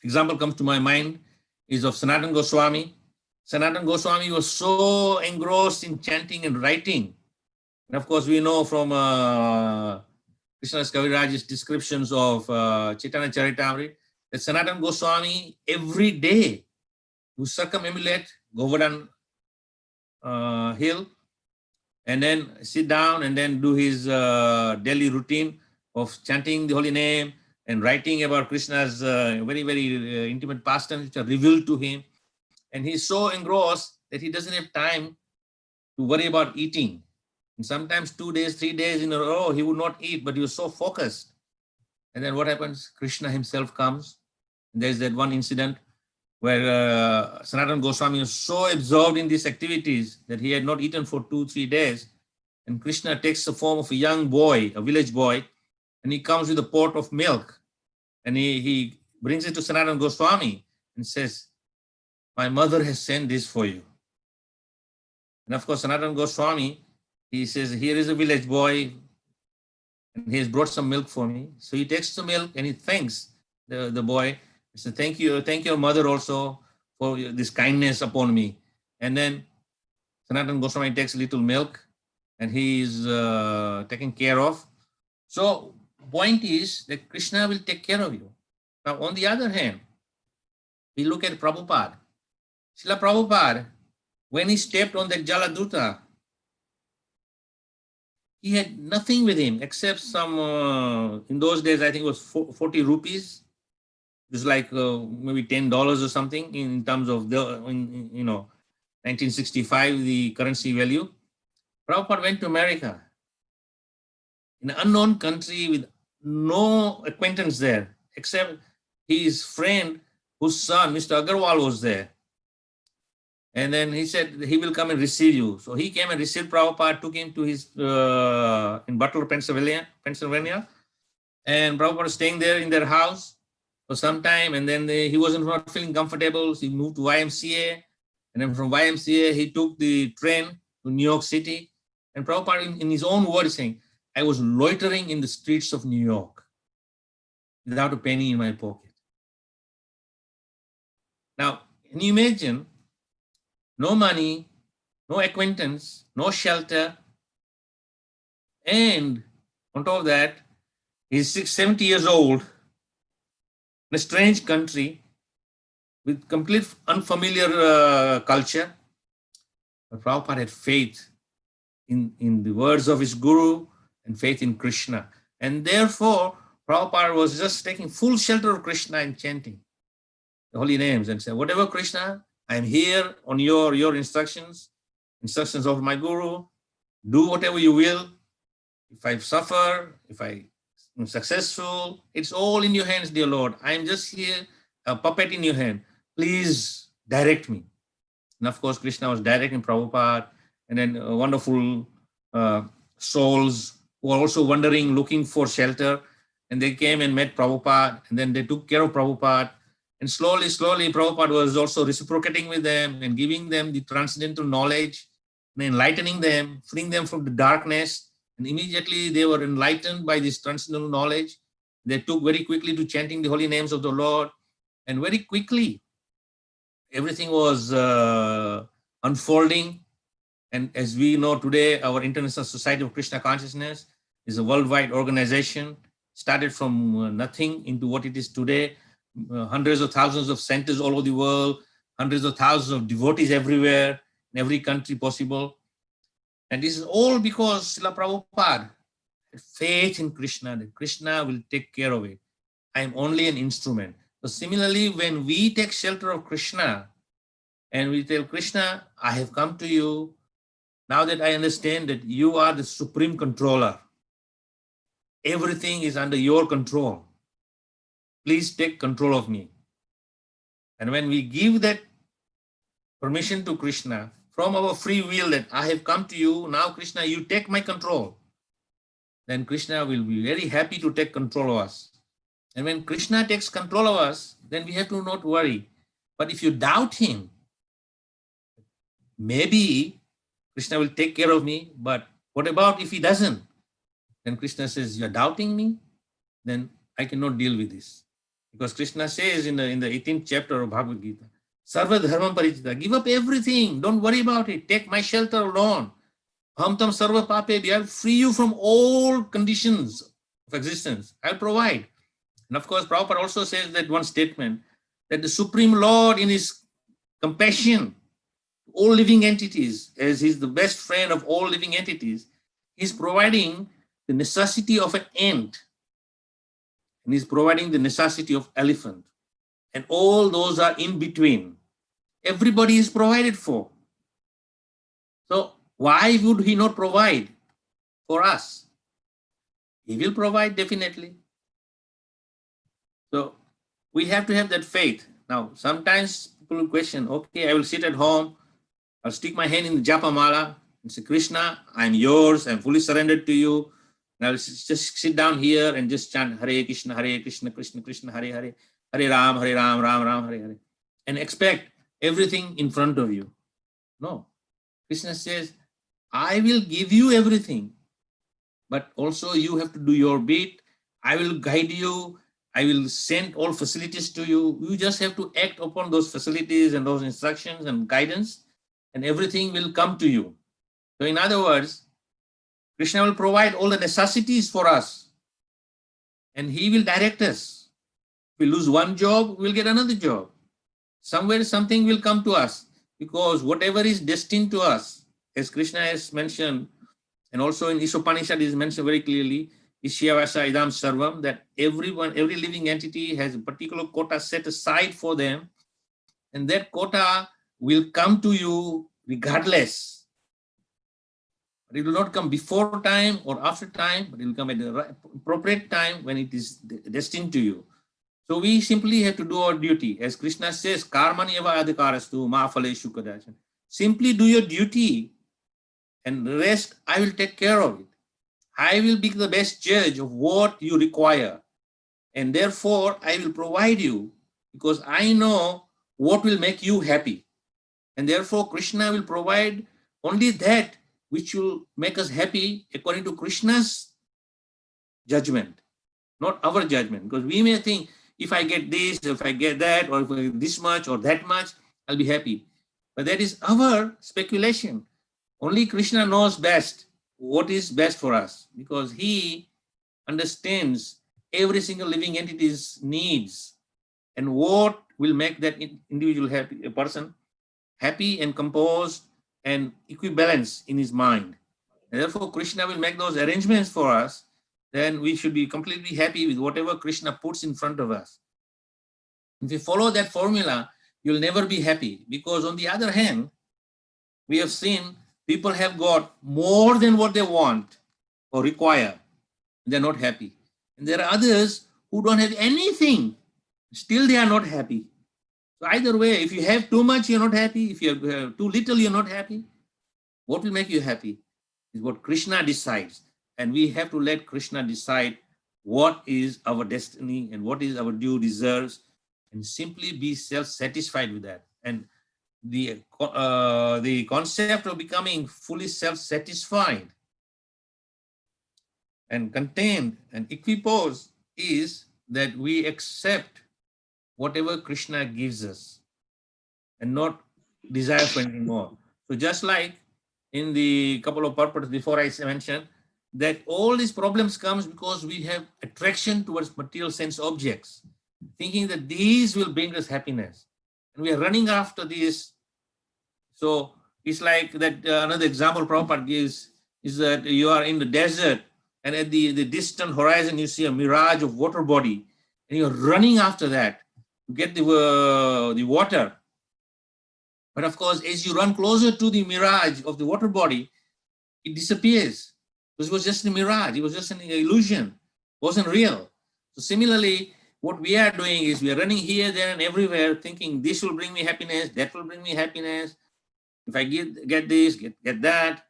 Speaker 2: example comes to my mind is of Sanatana Goswami. Sanatana Goswami was so engrossed in chanting and writing And of course, we know from Krishnadas Kaviraj's descriptions of Chaitanya Charitamrita that Sanatana Goswami every day would circumambulate Govardhan hill and then sit down and then do his daily routine of chanting the holy name and writing about Krishna's very, very intimate pastimes which are revealed to him. And he's so engrossed that he doesn't have time to worry about eating. And sometimes 2 days, 3 days in a row, he would not eat, but he was so focused. And then what happens? Krishna himself comes. And there's that one incident where Sanatana Goswami was so absorbed in these activities that he had not eaten for 2-3 days. And Krishna takes the form of a young boy, a village boy, and he comes with a pot of milk. And he brings it to Sanatana Goswami and says, "My mother has sent this for you." And of course, Sanatana Goswami, he says, "Here is a village boy, and he has brought some milk for me." So he takes the milk and he thanks the boy. He says, thank your mother also for this kindness upon me. And then Sanatana Goswami takes a little milk and he is taken care of. So point is that Krishna will take care of you. Now, on the other hand, we look at Prabhupada. Srila Prabhupada, when he stepped on that Jaladuta, he had nothing with him except some, in those days, I think it was 40 rupees. It was like maybe $10 or something in terms of the, 1965, the currency value. Prabhupada went to America in an unknown country with no acquaintance there, except his friend whose son, Mr. Agarwal, was there. And then he said he will come and receive you. So he came and received Prabhupada, took him to his, in Butler, Pennsylvania. And Prabhupada was staying there in their house for some time. And then he wasn't not feeling comfortable. So he moved to YMCA. And then from YMCA, he took the train to New York City. And Prabhupada, in his own words, saying, "I was loitering in the streets of New York without a penny in my pocket." Now, can you imagine? No money, no acquaintance, no shelter. And on top of that, he's 70 years old in a strange country with complete unfamiliar culture. But Prabhupada had faith in the words of his guru and faith in Krishna. And therefore, Prabhupada was just taking full shelter of Krishna and chanting the holy names and saying, "Whatever Krishna, I am here on your instructions of my guru. Do whatever you will. If I suffer, if I am successful, it's all in your hands, dear Lord. I am just here, a puppet in your hand. Please direct me." And of course, Krishna was directing Prabhupada, and then wonderful souls who were also wandering, looking for shelter. And they came and met Prabhupada, and then they took care of Prabhupada. And slowly, Prabhupada was also reciprocating with them and giving them the transcendental knowledge and enlightening them, freeing them from the darkness. And immediately they were enlightened by this transcendental knowledge. They took very quickly to chanting the holy names of the Lord. And very quickly, everything was unfolding. And as we know today, our International Society of Krishna Consciousness is a worldwide organization, started from nothing into what it is today. Hundreds of thousands of centers all over the world, hundreds of thousands of devotees everywhere, in every country possible. And this is all because Srila Prabhupada had faith in Krishna, that Krishna will take care of it. I am only an instrument. So similarly, when we take shelter of Krishna and we tell Krishna, "I have come to you, now that I understand that you are the supreme controller. Everything is under your control. Please take control of me." And when we give that permission to Krishna from our free will, that I have come to you, now Krishna, you take my control, then Krishna will be very happy to take control of us. And when Krishna takes control of us, then we have to not worry. But if you doubt him, maybe Krishna will take care of me, but what about if he doesn't? Then Krishna says, "You're doubting me? Then I cannot deal with this." Because Krishna says in the 18th chapter of Bhagavad Gita, "Sarva dharmam parijita," give up everything, don't worry about it, take my shelter alone. Aham tam sarva pape, I'll free you from all conditions of existence. I'll provide. And of course, Prabhupada also says that one statement, that the Supreme Lord in his compassion, all living entities, as he's the best friend of all living entities, he's providing the necessity of an ant, and he's providing the necessity of elephant. And all those are in between. Everybody is provided for. So why would he not provide for us? He will provide definitely. So we have to have that faith. Now, sometimes people will question, okay, I will sit at home, I'll stick my hand in the japa mala and say, Krishna, I'm yours, I'm fully surrendered to you. And I'll just sit down here and just chant Hare Krishna, Krishna Krishna, Hare Hare, Hare Ram, Ram Ram, Hare Hare, and expect everything in front of you. No. Krishna says, I will give you everything, but also you have to do your bit. I will guide you. I will send all facilities to you. You just have to act upon those facilities and those instructions and guidance, and everything will come to you. So in other words, Krishna will provide all the necessities for us, and he will direct us. If we lose one job, we'll get another job. Somewhere something will come to us, because whatever is destined to us, as Krishna has mentioned, and also in Isopanishad is mentioned very clearly, Ishyavasa idam sarvam, that every living entity has a particular quota set aside for them, and that quota will come to you regardless. But it will not come before time or after time, but it will come at the appropriate time when it is destined to you. So we simply have to do our duty. As Krishna says, karmani eva adhikarastu ma phaleshu kadachan. Simply do your duty, and the rest I will take care of it. I will be the best judge of what you require, and therefore I will provide you, because I know what will make you happy. And therefore Krishna will provide only that which will make us happy according to Krishna's judgment, not our judgment. Because we may think, if I get this, if I get that, or if I get this much or that much, I'll be happy. But that is our speculation. Only Krishna knows best what is best for us, because he understands every single living entity's needs and what will make that individual happy, a person happy and composed and equibalence in his mind. And therefore, Krishna will make those arrangements for us. Then we should be completely happy with whatever Krishna puts in front of us. If you follow that formula, you'll never be happy, because on the other hand, we have seen people have got more than what they want or require. They're not happy. And there are others who don't have anything. Still, they are not happy. So either way, if you have too much, you're not happy. If you have too little, you're not happy. What will make you happy is what Krishna decides. And we have to let Krishna decide what is our destiny and what is our due deserves, and simply be self-satisfied with that. And the concept of becoming fully self-satisfied and contained and equiposed is that we accept whatever Krishna gives us and not desire for anything more. So just like in the couple of purports before I mentioned, that all these problems comes because we have attraction towards material sense objects, thinking that these will bring us happiness. And we are running after these. So it's like that another example Prabhupada gives is that you are in the desert, and at the distant horizon you see a mirage of water body, and you're running after that to get the water. But of course, as you run closer to the mirage of the water body, it disappears, because it was just a mirage. It was just an illusion. It wasn't real. So similarly, what we are doing is we are running here, there, and everywhere, thinking this will bring me happiness, that will bring me happiness. If I get this, get that,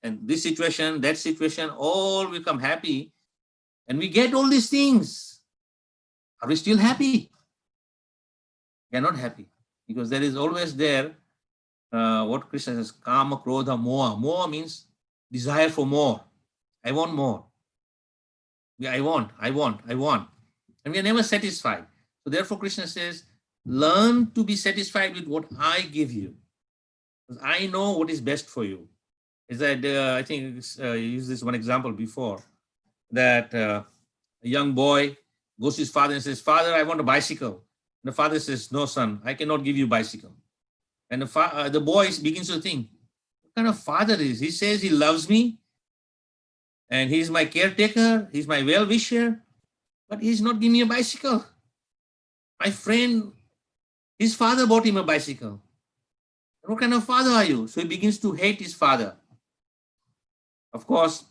Speaker 2: and this situation, that situation, all become happy, and we get all these things. Are we still happy? We are not happy, because there is always there what Krishna says, kama, krodha, moha. Moha means desire for more. I want more. Yeah, I want. And we are never satisfied. So therefore Krishna says, learn to be satisfied with what I give you, because I know what is best for you. is that I think I used this one example before, that a young boy goes to his father and says, "Father, I want a bicycle." And the father says, "No, son, I cannot give you a bicycle." And the boy begins to think, what kind of father is he? He says he loves me and he's my caretaker, he's my well-wisher, but he's not giving me a bicycle. My friend, his father bought him a bicycle. What kind of father are you? So he begins to hate his father. Of course,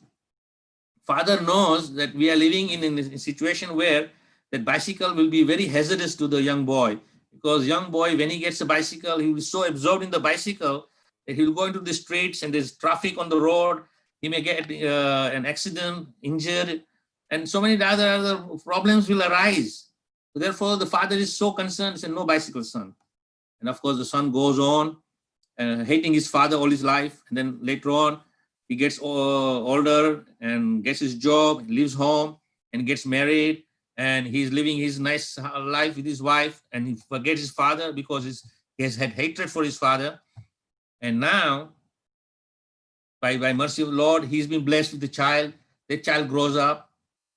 Speaker 2: father knows that we are living in a situation where that bicycle will be very hazardous to the young boy, because young boy, when he gets a bicycle, he will be so absorbed in the bicycle that he will go into the streets and there's traffic on the road. He may get an accident, injured, and so many other problems will arise. So therefore, the father is so concerned, he said, "No bicycle, son." And of course, the son goes on hating his father all his life. And then later on, he gets older and gets his job, leaves home and gets married. And he's living his nice life with his wife, and he forgets his father because he has had hatred for his father. And now, by mercy of the Lord, he's been blessed with a child. That child grows up,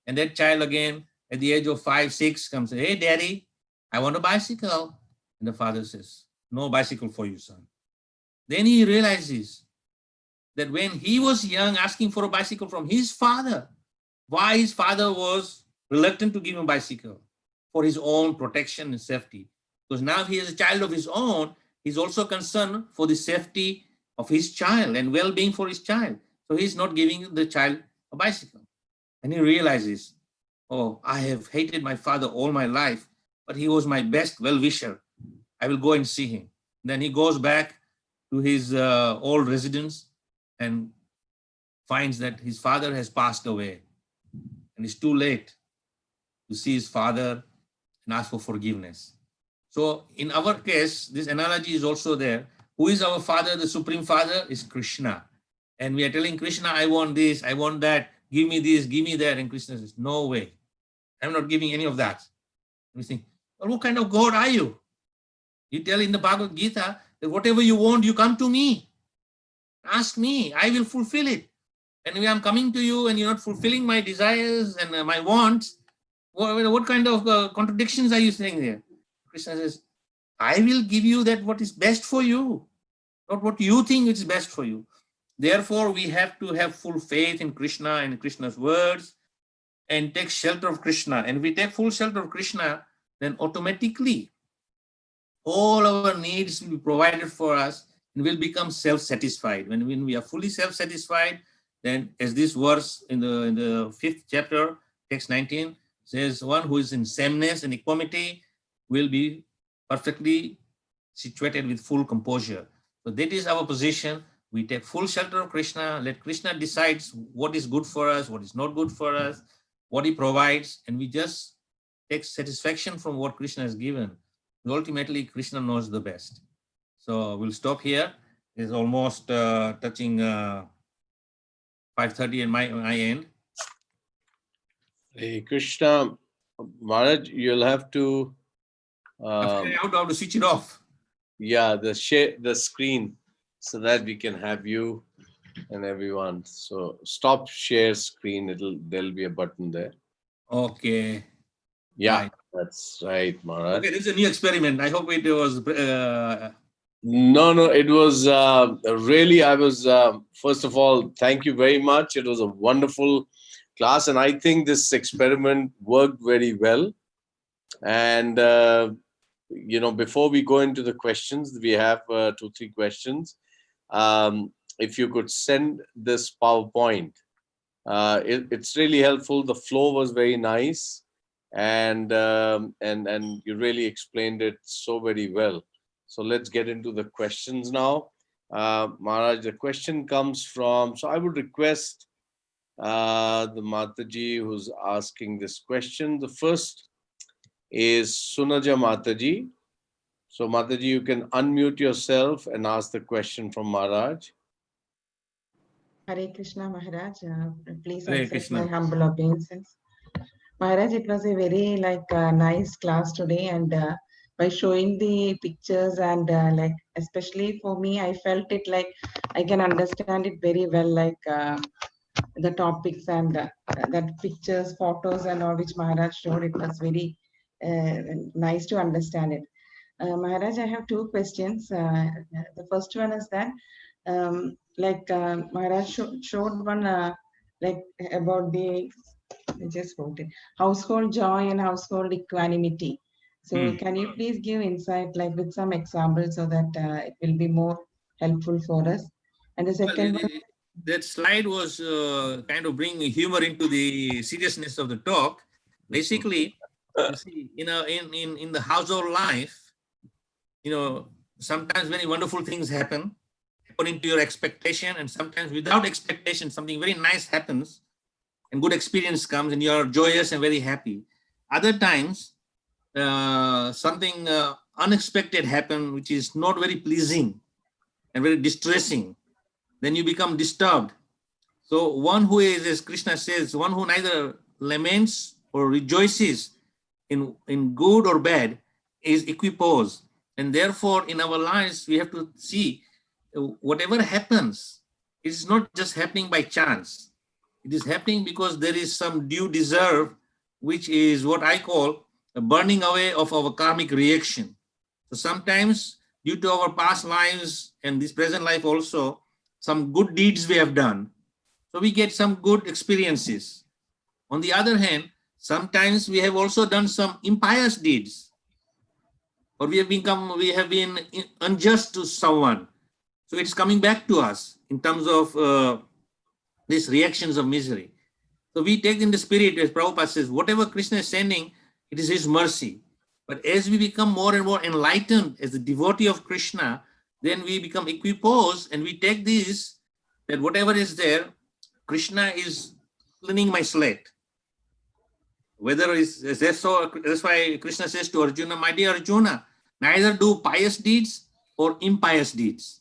Speaker 2: and that child again, at the age of 5, 6, comes, "Hey, daddy, I want a bicycle." And the father says, "No bicycle for you, son." Then he realizes that when he was young, asking for a bicycle from his father, why his father was reluctant to give him a bicycle? For his own protection and safety. Because now he is a child of his own, he's also concerned for the safety of his child and well-being for his child. So he's not giving the child a bicycle. And he realizes, oh, I have hated my father all my life, but he was my best well-wisher. I will go and see him. Then he goes back to his old residence and finds that his father has passed away, and it's too late to see his father and ask for forgiveness. So in our case, this analogy is also there. Who is our father? The Supreme Father is Krishna. And we are telling Krishna, "I want this, I want that, give me this, give me that." And Krishna says, "No way, I'm not giving any of that." And we think, well, what kind of God are you? You tell in the Bhagavad Gita that whatever you want, you come to me. Ask me, I will fulfill it. And when I'm coming to you and you're not fulfilling my desires and my wants, what kind of contradictions are you saying there? Krishna says, I will give you that what is best for you, not what you think is best for you. Therefore, we have to have full faith in Krishna and Krishna's words and take shelter of Krishna. And if we take full shelter of Krishna, then automatically all our needs will be provided for us and will become self-satisfied. When we are fully self-satisfied, then as this verse in the 5th chapter, text 19, says, one who is in sameness and equanimity will be perfectly situated with full composure. So that is our position. We take full shelter of Krishna, let Krishna decides what is good for us, what is not good for us, what he provides, and we just take satisfaction from what Krishna has given. Ultimately, Krishna knows the best. So we'll stop here. It's almost touching 5:30 in my end.
Speaker 1: Hey, Krishna, Maharaj, you'll have to...
Speaker 2: I have to switch it off.
Speaker 1: Yeah, share the screen so that we can have you and everyone. So stop share screen. There'll be a button there.
Speaker 2: Okay.
Speaker 1: Yeah,
Speaker 2: right.
Speaker 1: That's right, Maharaj.
Speaker 2: Okay, this is a new experiment. I hope it was...
Speaker 1: No, it was really, I was, first of all, thank you very much. It was a wonderful class, and I think this experiment worked very well. And, before we go into the questions, we have 2-3 questions. If you could send this PowerPoint, it's really helpful. The flow was very nice, and you really explained it so very well. So let's get into the questions now. Maharaj, the question comes from, so I would request the Mataji who's asking this question. The first is Sunaja Mataji. So Mataji, you can unmute yourself and ask the question from Maharaj.
Speaker 3: Hare Krishna Maharaj, please
Speaker 2: Hare
Speaker 3: accept
Speaker 2: Krishna.
Speaker 3: my humble obeisances. Maharaj, it was a very nice class today, and by showing the pictures and like especially for me, I felt it like I can understand it very well, like the topics and that pictures, photos, and all which Maharaj showed. It was very nice to understand it. Maharaj, I have two questions. The first one is that, Maharaj showed one like about the, I just wrote it, household joy and household equanimity. So, can you please give insight, like with some examples, so that it will be more helpful for us? And the
Speaker 2: Well,
Speaker 3: second one.
Speaker 2: that slide was kind of bringing humor into the seriousness of the talk. Basically, you see, in the household life, sometimes very wonderful things happen according to your expectation, and sometimes without expectation, something very nice happens and good experience comes and you're joyous and very happy. Other times, something unexpected happen, which is not very pleasing and very distressing. Then you become disturbed. So one who is, as Krishna says, one who neither laments or rejoices in good or bad is equiposed. And therefore, in our lives, we have to see whatever happens, it is not just happening by chance. It is happening because there is some due deserve, which is what I call a burning away of our karmic reaction. So sometimes, due to our past lives and this present life also, some good deeds we have done. So we get some good experiences. On the other hand, sometimes we have also done some impious deeds, or we have been unjust to someone. So it's coming back to us in terms of these reactions of misery. So we take in the spirit, as Prabhupada says, whatever Krishna is sending, it is his mercy. But as we become more and more enlightened as a devotee of Krishna, then we become equiposed and we take this, that whatever is there, Krishna is cleaning my slate. Whether is that's why Krishna says to Arjuna, my dear Arjuna, neither do pious deeds or impious deeds.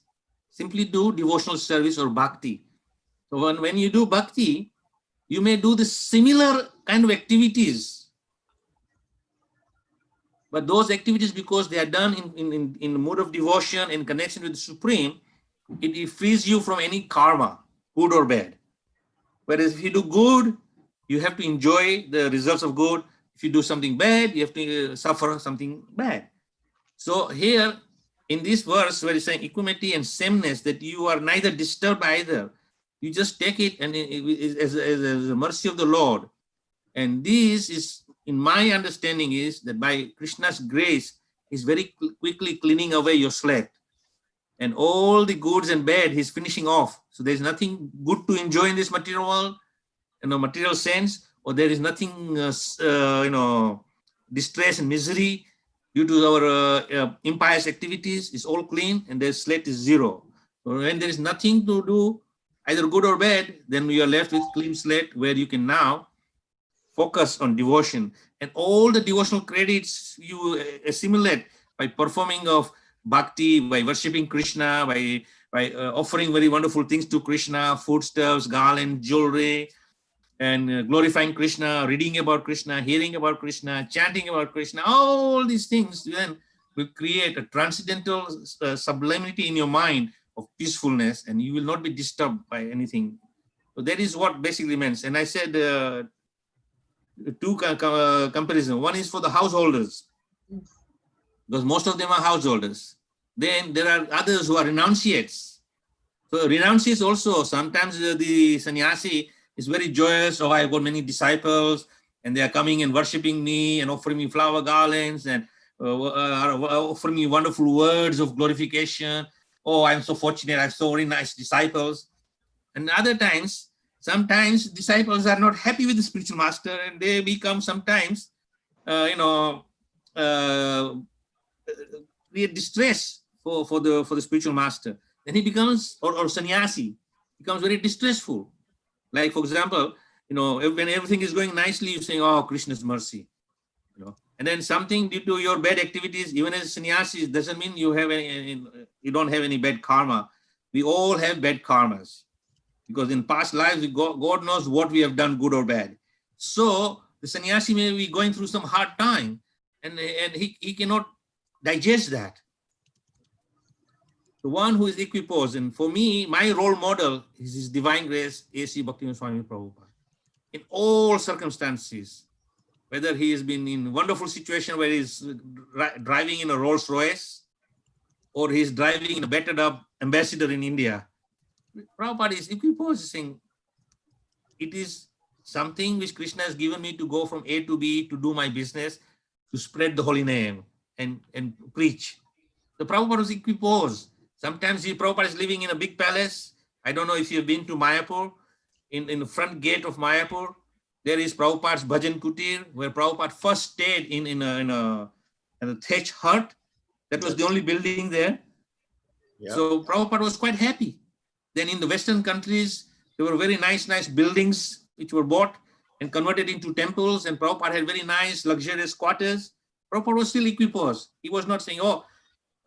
Speaker 2: Simply do devotional service or bhakti. So when you do bhakti, you may do the similar kind of activities. But those activities, because they are done in the mode of devotion, in connection with the Supreme, it frees you from any karma, good or bad. Whereas if you do good, you have to enjoy the results of good. If you do something bad, you have to suffer something bad. So here, in this verse where it's saying equanimity and sameness, that you are neither disturbed by either, you just take it and as a mercy of the Lord. And this is, in my understanding, is that by Krishna's grace, he's very quickly cleaning away your slate. And all the goods and bad, he's finishing off. So there's nothing good to enjoy in this material world, material sense, or there is nothing, distress and misery due to our impious activities. It's all clean, and the slate is zero. So when there is nothing to do, either good or bad, then we are left with clean slate where you can now focus on devotion. And all the devotional credits you assimilate by performing of bhakti, by worshipping Krishna, by offering very wonderful things to Krishna, foodstuffs, garland, jewelry, and glorifying Krishna, reading about Krishna, hearing about Krishna, chanting about Krishna, all these things then will create a transcendental sublimity in your mind of peacefulness, and you will not be disturbed by anything. So that is what basically means. And I said two comparison. One is for the householders, because most of them are householders. Then there are others who are renunciates. So renunciates also, sometimes the sannyasi is very joyous. Oh, I've got many disciples and they are coming and worshiping me and offering me flower garlands and offering me wonderful words of glorification. Oh, I'm so fortunate. I have so very nice disciples. And other times, sometimes disciples are not happy with the spiritual master and they become sometimes, create distress for the spiritual master. Then he becomes, or sannyasi, becomes very distressful. Like, for example, when everything is going nicely, you're saying, oh, Krishna's mercy. And then something due to your bad activities, even as sannyasis, doesn't mean you have you don't have any bad karma. We all have bad karmas. Because in past lives, God knows what we have done, good or bad. So the sannyasi may be going through some hard time, and he cannot digest that. The one who is equiposed, and for me, my role model is His Divine Grace, A.C. Bhaktivinoda Swami Prabhupada. In all circumstances, whether he has been in wonderful situation where he's driving in a Rolls Royce, or he's driving in a battered up ambassador in India, Prabhupada is equiposed, saying, it is something which Krishna has given me to go from A to B to do my business, to spread the holy name and preach. The Prabhupada was equiposed. Sometimes Prabhupada is living in a big palace. I don't know if you've been to Mayapur. In the front gate of Mayapur, there is Prabhupada's Bhajan Kutir, where Prabhupada first stayed in a thatch hut. That was the only building there. Yeah. So Prabhupada was quite happy. Then in the Western countries, there were very nice buildings which were bought and converted into temples, and Prabhupada had very nice, luxurious quarters. Prabhupada was still equiposed. He was not saying, oh,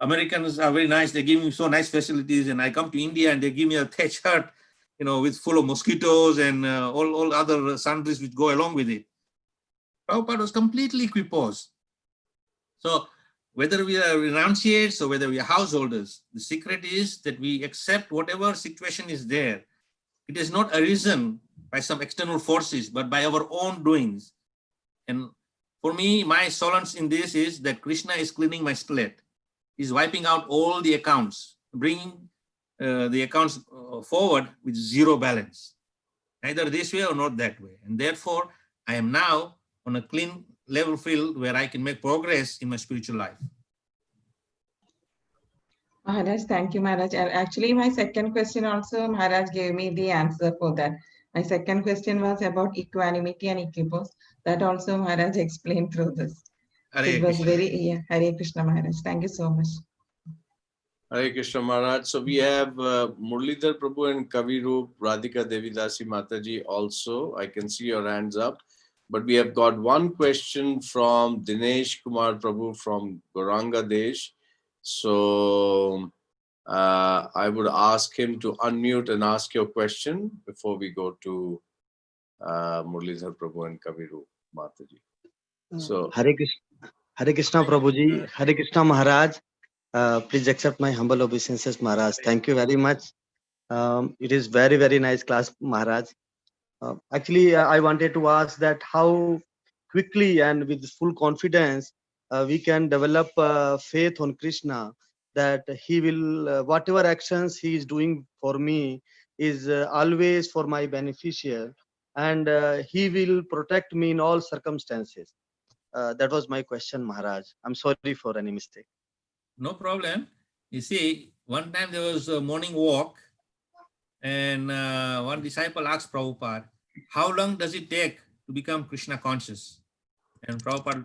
Speaker 2: Americans are very nice, they give me so nice facilities, and I come to India and they give me a thatch hut, with full of mosquitoes and all other sundries which go along with it. Prabhupada was completely equiposed. So whether we are renunciates or whether we are householders, the secret is that we accept whatever situation is there. It is not arisen by some external forces, but by our own doings. And for me, my solace in this is that Krishna is cleaning my slate. He's wiping out all the accounts, bringing the accounts forward with zero balance, neither this way or not that way. And therefore, I am now on a clean level field where I can make progress in my spiritual life.
Speaker 3: Maharaj, thank you, Maharaj. And actually, my second question also, Maharaj gave me the answer for that. My second question was about equanimity and equipoise. That also Maharaj explained through this. So it was very, Hare Krishna, Maharaj. Thank you so much.
Speaker 1: Hare Krishna Maharaj. So we have Murlidhar Prabhu and Kavirup, Radhika Devidasi Mataji also. I can see your hands up. But we have got one question from Dinesh Kumar Prabhu from Goranga Desh. So I would ask him to unmute and ask your question before we go to Murlidhar Prabhu and Kavirup Mataji. So
Speaker 4: Hare Krishna Prabhuji, Hare Krishna Maharaj. Please accept my humble obeisances, Maharaj. Thank you very much. It is very, very nice class, Maharaj. Actually, I wanted to ask that how quickly and with full confidence we can develop faith on Krishna, that he will, whatever actions he is doing for me is always for my beneficial, and he will protect me in all circumstances. That was my question, Maharaj. I'm sorry for any mistake.
Speaker 2: No problem. You see, one time there was a morning walk, and one disciple asked Prabhupada, how long does it take to become Krishna conscious? And Prabhupada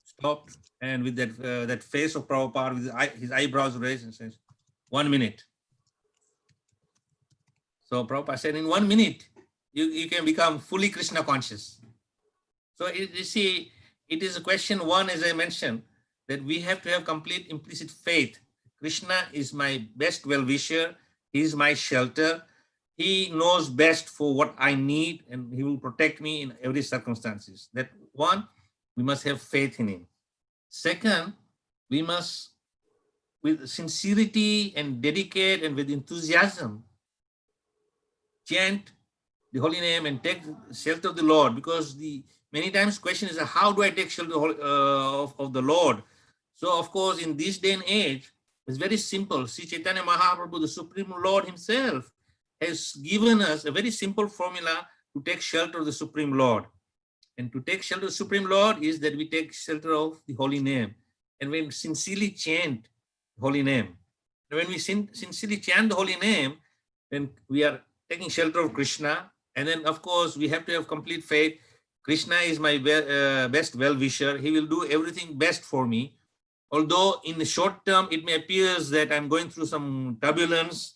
Speaker 2: stopped, and with that face of Prabhupada, with his eyebrows raised, and says, 1 minute. So Prabhupada said, in 1 minute, you can become fully Krishna conscious. So you see, it is a question one, as I mentioned, that we have to have complete implicit faith. Krishna is my best well-wisher. He is my shelter. He knows best for what I need, and he will protect me in every circumstances. That one, we must have faith in him. Second, we must, with sincerity and dedicate and with enthusiasm, chant the holy name and take shelter of the Lord, because the many times question is, how do I take shelter of the Lord? So of course, in this day and age, it's very simple. Sri Chaitanya Mahaprabhu, the Supreme Lord himself, has given us a very simple formula to take shelter of the Supreme Lord. And to take shelter of the Supreme Lord is that we take shelter of the holy name. And when we sincerely chant the holy name, and when we sincerely chant the holy name, then we are taking shelter of Krishna. And then, of course, we have to have complete faith. Krishna is my best well-wisher. He will do everything best for me. Although in the short term, it may appear that I'm going through some turbulence,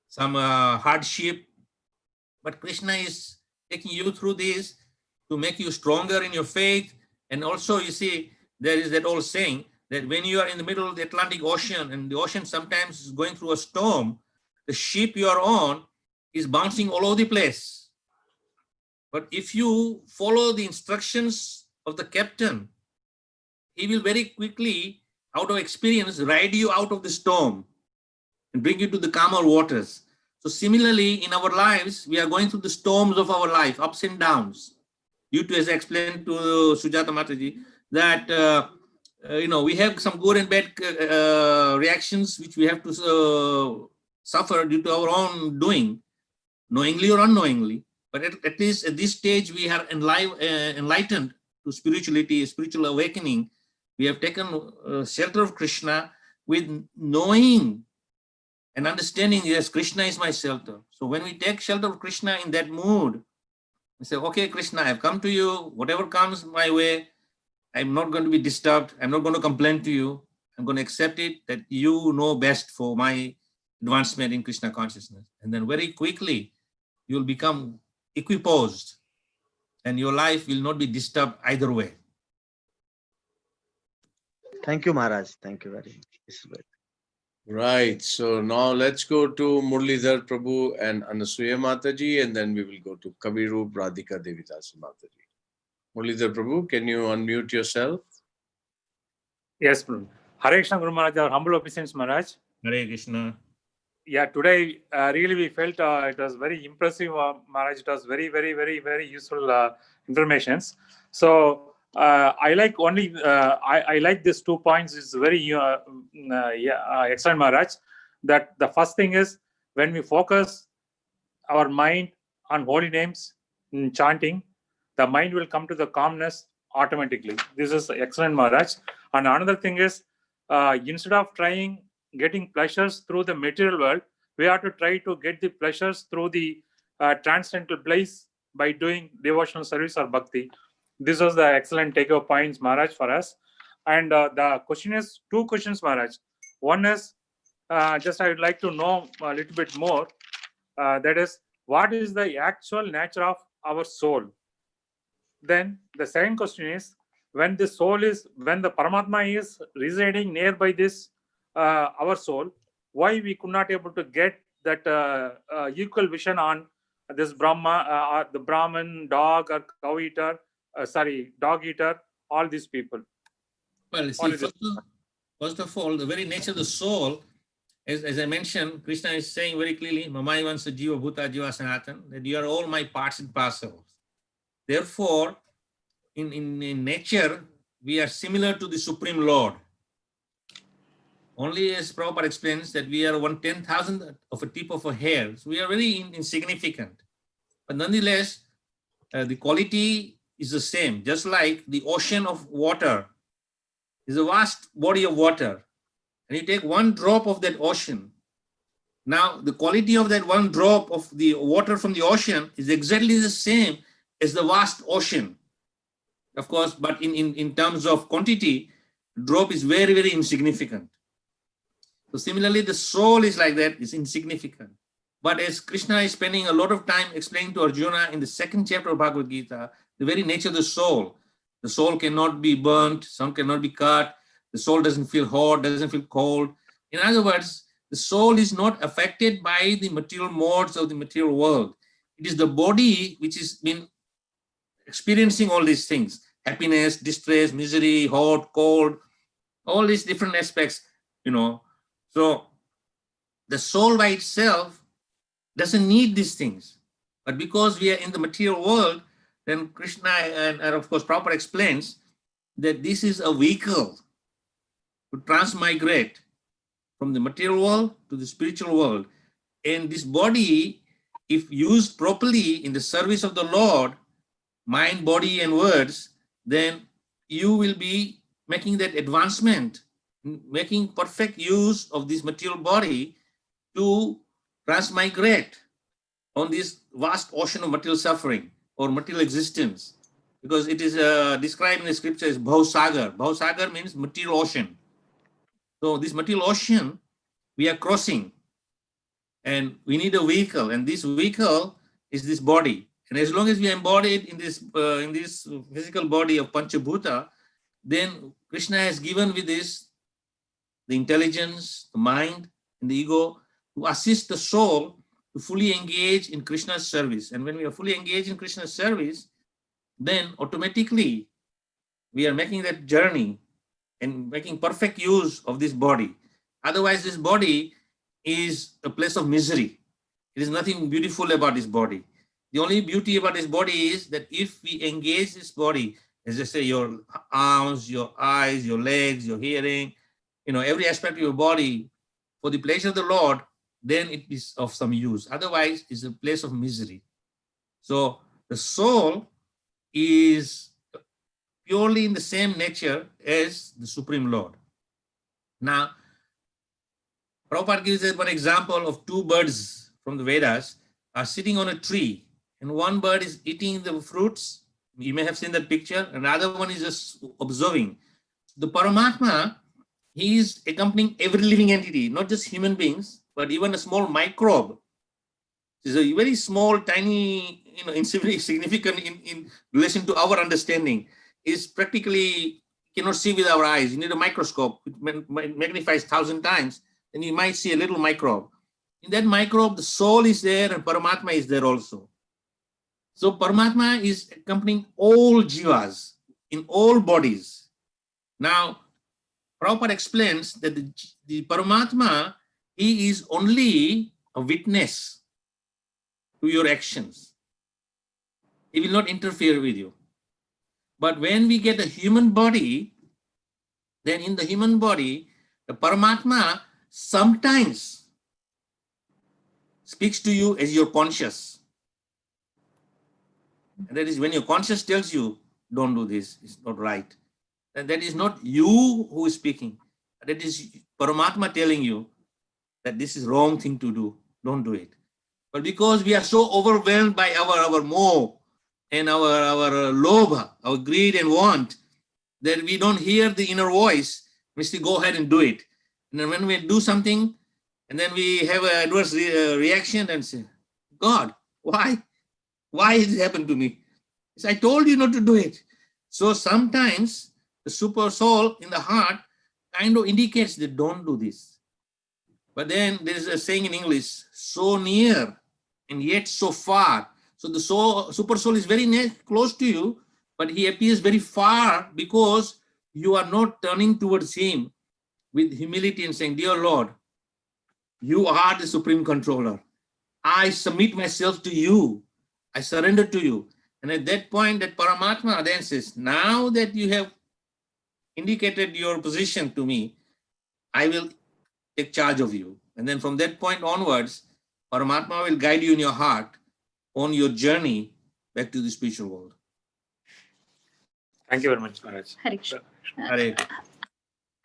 Speaker 2: some hardship, but Krishna is taking you through this to make you stronger in your faith. And also, you see, there is that old saying that when you are in the middle of the Atlantic Ocean and the ocean sometimes is going through a storm, the ship you are on is bouncing all over the place. But if you follow the instructions of the captain, he will very quickly out of experience, ride you out of the storm and bring you to the calmer waters. So similarly, in our lives, we are going through the storms of our life, ups and downs. Due to, as I explained to Sujata Mataji, that we have some good and bad reactions which we have to suffer due to our own doing, knowingly or unknowingly. But at least at this stage, we are enlightened to spirituality, spiritual awakening. We have taken shelter of Krishna with knowing and understanding, yes, Krishna is my shelter. So when we take shelter of Krishna in that mood, we say, okay, Krishna, I've come to you. Whatever comes my way, I'm not going to be disturbed. I'm not going to complain to you. I'm going to accept it that you know best for my advancement in Krishna consciousness. And then very quickly, you'll become equiposed and your life will not be disturbed either way.
Speaker 4: Thank you, Maharaj. Thank you very much. This is very
Speaker 1: Right. So now let's go to Murlidhar Prabhu and Anasuya Mataji, and then we will go to Kaviru Radhika Devitasi Mataji. Murlidhar Prabhu, can you unmute yourself?
Speaker 5: Yes, Prabhu. Hare Krishna Guru Maharaj, our humble obeisance Maharaj.
Speaker 2: Hare Krishna.
Speaker 5: Yeah, today really we felt it was very impressive, Maharaj. It was very, very, very, very useful informations. So I like only I like these 2 points. It's very excellent, Maharaj. That the first thing is when we focus our mind on holy names in chanting, the mind will come to the calmness automatically. This is excellent, Maharaj. And another thing is instead of trying getting pleasures through the material world, we have to try to get the pleasures through the transcendental bliss by doing devotional service or bhakti. This was the excellent takeover points, Maharaj, for us. And the question is 2 questions, Maharaj. One is just I would like to know a little bit more. That is, what is the actual nature of our soul? Then the second question is, when the Paramatma is residing nearby this our soul, why we could not able to get that equal vision on this Brahma, the Brahman, dog or cow eater, dog eater, all these people.
Speaker 2: Well, see, first of all, the very nature of the soul, as I mentioned, Krishna is saying very clearly, Mamai Vansa Jiva Bhuta Jiva Sanatan, that you are all my parts and parcels. Therefore, in nature, we are similar to the Supreme Lord. Only as Prabhupada explains that we are 1/10,000th of a tip of a hair. So we are very insignificant. But nonetheless, the quality is the same. Just like the ocean of water is a vast body of water. And you take 1 drop of that ocean. Now, the quality of that 1 drop of the water from the ocean is exactly the same as the vast ocean. Of course, but in terms of quantity, drop is very, very insignificant. So similarly, the soul is like that, it's insignificant. But as Krishna is spending a lot of time explaining to Arjuna in the 2nd chapter of Bhagavad Gita, the very nature of the soul cannot be burnt, some cannot be cut, the soul doesn't feel hot, doesn't feel cold. In other words, the soul is not affected by the material modes of the material world. It is the body which has been experiencing all these things, happiness, distress, misery, hot, cold, all these different aspects, So the soul by itself doesn't need these things. But because we are in the material world, then Krishna and of course Prabhupada explains that this is a vehicle to transmigrate from the material world to the spiritual world. And this body, if used properly in the service of the Lord, mind, body, and words, then you will be making that advancement, making perfect use of this material body to transmigrate on this vast ocean of material suffering or material existence, because it is described in the scripture as Bhausagar. Bhausagar means material ocean. So this material ocean we are crossing, and we need a vehicle, and this vehicle is this body. And as long as we are embodied in this physical body of Panchabhuta, then Krishna has given with this the intelligence, the mind, and the ego to assist the soul to fully engage in Krishna's service. And when we are fully engaged in Krishna's service, then automatically we are making that journey and making perfect use of this body. Otherwise, this body is a place of misery. There is nothing beautiful about this body. The only beauty about this body is that if we engage this body, as I say, your arms, your eyes, your legs, your hearing, every aspect of your body for the pleasure of the Lord, then it is of some use. Otherwise, it's a place of misery. So the soul is purely in the same nature as the Supreme Lord. Now, Prabhupada gives us one example of two birds from the Vedas are sitting on a tree, and one bird is eating the fruits. You may have seen that picture, and the other one is just observing. The Paramatma, he is accompanying every living entity, not just human beings, but even a small microbe. It's a very small, tiny, insignificant in relation to our understanding. Is practically cannot see with our eyes. You need a microscope, which magnifies 1,000 times, and you might see a little microbe. In that microbe, the soul is there and Paramatma is there also. So Paramatma is accompanying all jivas in all bodies. Now, Prabhupada explains that the Paramatma, he is only a witness to your actions. He will not interfere with you. But when we get a human body, then in the human body, the Paramatma sometimes speaks to you as your conscious. And that is when your conscious tells you, don't do this, it's not right. And that is not you who is speaking. That is Paramatma telling you that this is wrong thing to do, don't do it. But because we are so overwhelmed by our moh and our lobha, our greed and want, that we don't hear the inner voice, we still go ahead and do it. And then when we do something, and then we have an adverse reaction and say, God, why? Why has it happened to me? It's, I told you not to do it. So sometimes the super soul in the heart kind of indicates that don't do this. But then there is a saying in English, so near and yet so far. So the soul, super soul is very close to you, but he appears very far because you are not turning towards him with humility and saying, dear Lord, you are the supreme controller. I submit myself to you. I surrender to you. And at that point, that Paramatma then says, now that you have indicated your position to me, I will take charge of you. And then from that point onwards, Paramatma will guide you in your heart on your journey back to the spiritual world.
Speaker 5: Thank you very much, Maharaj.
Speaker 6: Hare Krishna.
Speaker 2: Hare.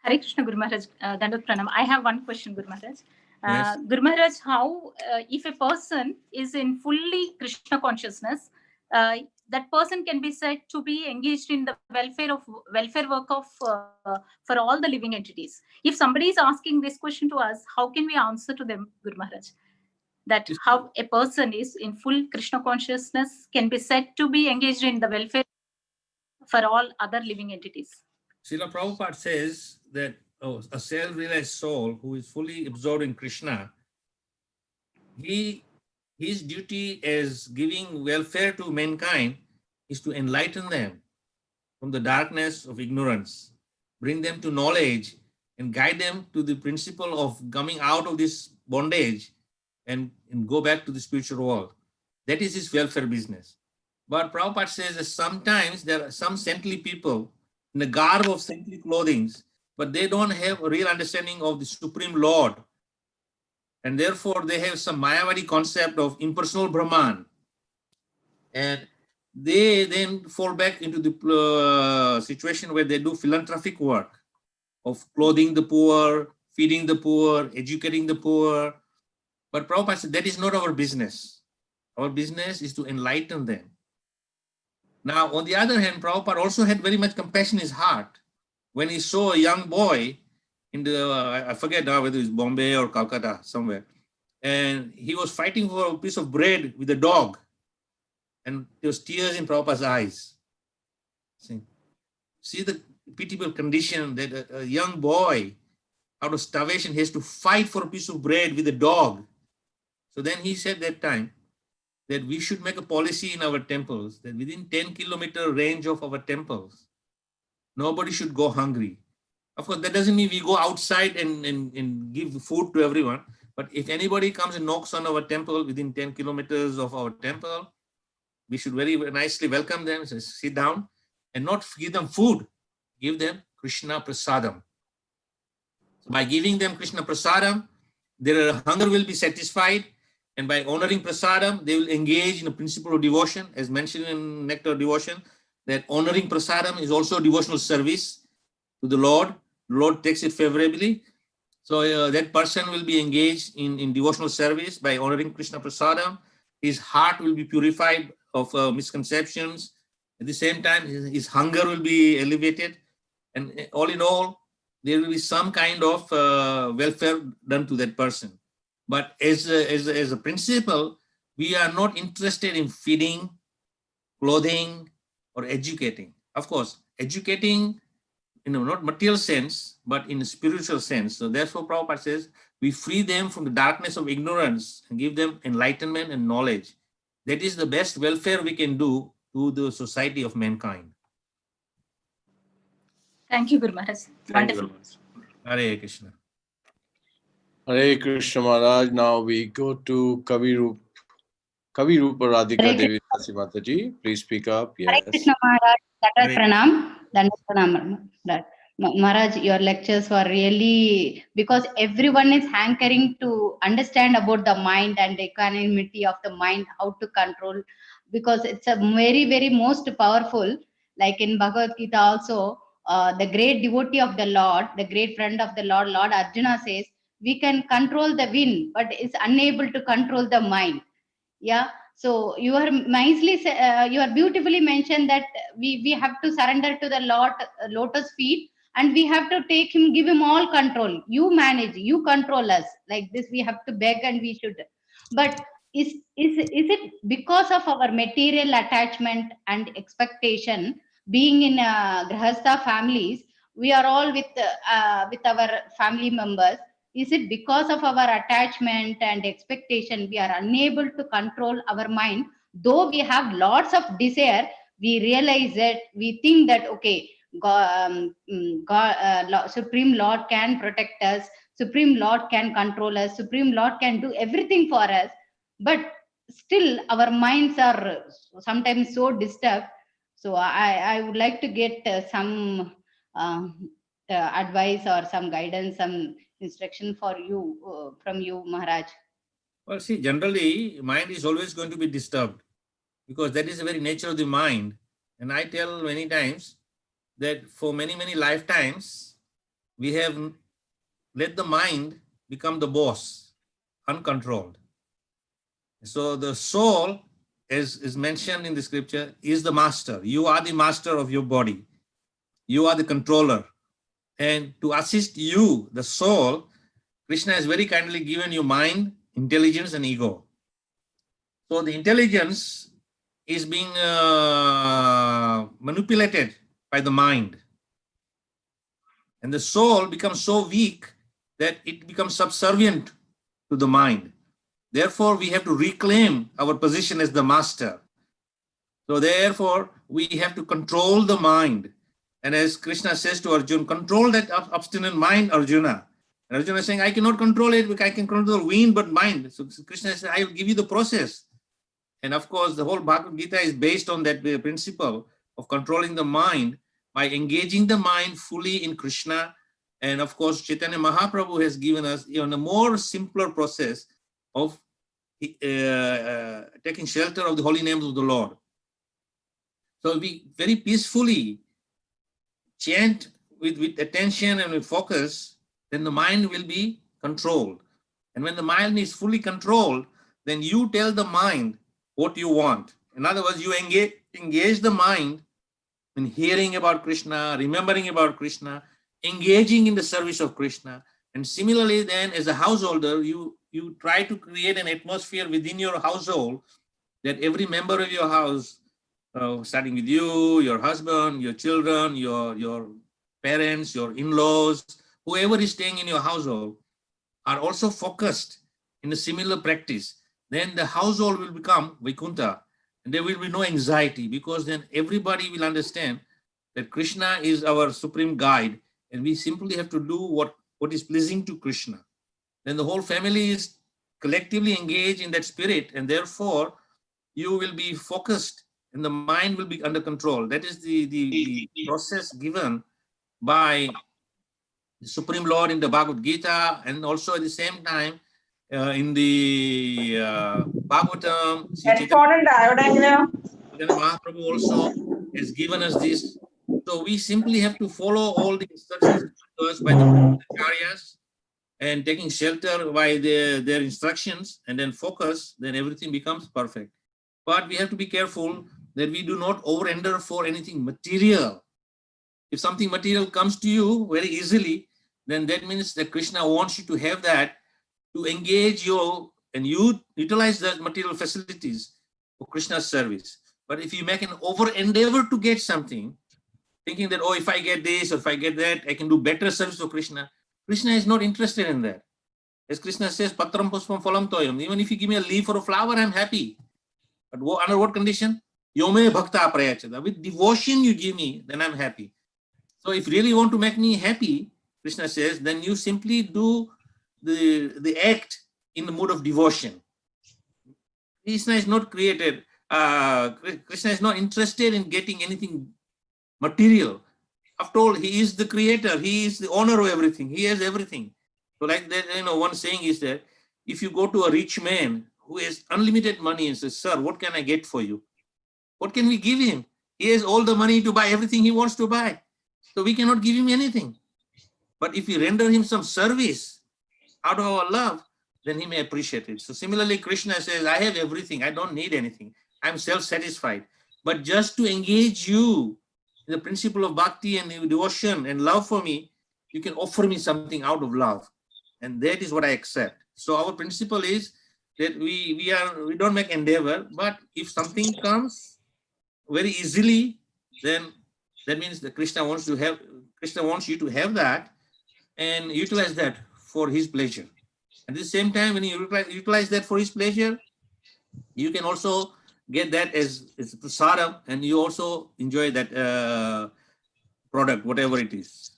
Speaker 6: Hare Krishna, Guru Maharaj. Dandavat Pranam. I have one question, Guru Maharaj.
Speaker 2: Yes.
Speaker 6: Guru Maharaj, how, if a person is in fully Krishna consciousness, that person can be said to be engaged in the welfare work of for all the living entities. If somebody is asking this question to us, how can we answer to them, Guru Maharaj? That how a person is in full Krishna consciousness can be said to be engaged in the welfare for all other living entities.
Speaker 2: Srila Prabhupada says that a self-realized soul who is fully absorbed in Krishna, his duty as giving welfare to mankind is to enlighten them from the darkness of ignorance, bring them to knowledge, and guide them to the principle of coming out of this bondage and go back to the spiritual world. That is his welfare business. But Prabhupada says that sometimes there are some saintly people in the garb of saintly clothing, but they don't have a real understanding of the Supreme Lord. And therefore, they have some Mayavadi concept of impersonal Brahman. And they then fall back into the situation where they do philanthropic work of clothing the poor, feeding the poor, educating the poor. But Prabhupada said that is not our business. Our business is to enlighten them. Now, on the other hand, Prabhupada also had very much compassion in his heart when he saw a young boy in the, I forget now whether it's Bombay or Calcutta, somewhere. And he was fighting for a piece of bread with a dog. And there was tears in Prabhupada's eyes. See the pitiable condition that a young boy out of starvation has to fight for a piece of bread with a dog. So then he said that time that we should make a policy in our temples that within 10-kilometer range of our temples, nobody should go hungry. Of course, that doesn't mean we go outside and give food to everyone. But if anybody comes and knocks on our temple within 10 kilometers of our temple, we should very nicely welcome them, sit down, and not give them food, give them Krishna Prasadam. So by giving them Krishna Prasadam, their hunger will be satisfied, and by honoring Prasadam, they will engage in a principle of devotion, as mentioned in Nectar of Devotion, that honoring Prasadam is also a devotional service to the Lord. The Lord takes it favorably. So that person will be engaged in devotional service by honoring Krishna Prasadam. His heart will be purified of misconceptions. At the same time, his hunger will be elevated. And all in all, there will be some kind of welfare done to that person. But as a principle, we are not interested in feeding, clothing, or educating. Of course, educating, not material sense, but in a spiritual sense. So therefore, Prabhupada says, we free them from the darkness of ignorance and give them enlightenment and knowledge. That is the best welfare we can do to the society of mankind.
Speaker 6: Thank you, Guru Maharaj.
Speaker 5: Thank you
Speaker 6: Wonderful.
Speaker 5: very much.
Speaker 2: Hare Krishna.
Speaker 1: Hare Krishna Maharaj. Now we go to Kavirupa Radhika
Speaker 7: Hare
Speaker 1: Devi Dasi Mataji. Please speak up.
Speaker 7: Hare
Speaker 1: Yes.
Speaker 7: Krishna Maharaj, Dandavat
Speaker 2: Hare-
Speaker 7: Pranam, Dandavat Pranam. Maharaj, your lectures were really, because everyone is hankering to understand about the mind and the equanimity of the mind, how to control, because it's a very, very most powerful, like in Bhagavad Gita also, the great devotee of the Lord, the great friend of the Lord, Lord Arjuna says, we can control the wind, but it's unable to control the mind. Yeah, so you are nicely you are beautifully mentioned that we have to surrender to the Lord lotus feet, and we have to take him, give him all control. You manage, you control us, like this we have to beg, and we should. But is it because of our material attachment and expectation, being in grahastha families, we are all with our family members, is it because of our attachment and expectation we are unable to control our mind? Though we have lots of desire, we realize that we think that, okay, Supreme Lord can protect us, Supreme Lord can control us, Supreme Lord can do everything for us, but still our minds are sometimes so disturbed. So I would like to get some advice or some guidance, some instruction for you from you, Maharaj.
Speaker 2: Well, see, generally, mind is always going to be disturbed because that is the very nature of the mind. And I tell many times that for many, many lifetimes, we have let the mind become the boss, uncontrolled. So the soul, as is mentioned in the scripture, is the master. You are the master of your body. You are the controller. And to assist you, the soul, Krishna has very kindly given you mind, intelligence, and ego. So the intelligence is being manipulated by the mind. And the soul becomes so weak that it becomes subservient to the mind. Therefore, we have to reclaim our position as the master. So therefore, we have to control the mind. And as Krishna says to Arjuna, control that obstinate mind, Arjuna. And Arjuna is saying, I cannot control it, I can control the wind, but mind. So Krishna says, I will give you the process. And of course, the whole Bhagavad Gita is based on that principle of controlling the mind by engaging the mind fully in Krishna. And of course, Chaitanya Mahaprabhu has given us even a more simpler process of taking shelter of the holy names of the Lord. So we very peacefully chant with attention and with focus, then the mind will be controlled. And when the mind is fully controlled, then you tell the mind what you want. In other words, you engage the mind in hearing about Krishna, remembering about Krishna, engaging in the service of Krishna. And similarly, then as a householder, you try to create an atmosphere within your household that every member of your house, starting with you, your husband, your children, your parents, your in-laws, whoever is staying in your household, are also focused in a similar practice. Then the household will become Vaikuntha, and there will be no anxiety, because then everybody will understand that Krishna is our supreme guide, and we simply have to do what is pleasing to Krishna. Then the whole family is collectively engaged in that spirit, and therefore you will be focused and the mind will be under control. That is the process given by the Supreme Lord in the Bhagavad Gita, and also at the same time in the Bhagavatam. Chaitanya Mahaprabhu also has given us this. So we simply have to follow all the instructions given to us by the acharyas and taking shelter by their instructions and then focus, then everything becomes perfect. But we have to be careful that we do not over-render for anything material. If something material comes to you very easily, then that means that Krishna wants you to have that, to engage you and you utilize the material facilities for Krishna's service. But if you make an over-endeavor to get something, thinking that, oh, if I get this or if I get that, I can do better service for Krishna, Krishna is not interested in that. As Krishna says, Patram Puspam Phalam Toyam, even if you give me a leaf or a flower, I'm happy. But under what condition? Yome Bhakta Prayachada. With devotion you give me, then I'm happy. So if you really want to make me happy, Krishna says, then you simply do the act in the mood of devotion. Krishna is not created, Krishna is not interested in getting anything material. After all, he is the creator, he is the owner of everything, he has everything. So like that, one saying is that if you go to a rich man who has unlimited money and says, sir, what can I get for you? What can we give him? He has all the money to buy everything he wants to buy. So we cannot give him anything. But if we render him some service out of our love, then he may appreciate it. So similarly, Krishna says, I have everything. I don't need anything. I'm self-satisfied. But just to engage you in the principle of bhakti and devotion and love for me, you can offer me something out of love. And that is what I accept. So our principle is that we don't make endeavor, but if something comes very easily, then that means that Krishna wants you to have that and utilize that for his pleasure. At the same time, when you utilize that for his pleasure, you can also get that as prasadam, and you also enjoy that product, whatever it is.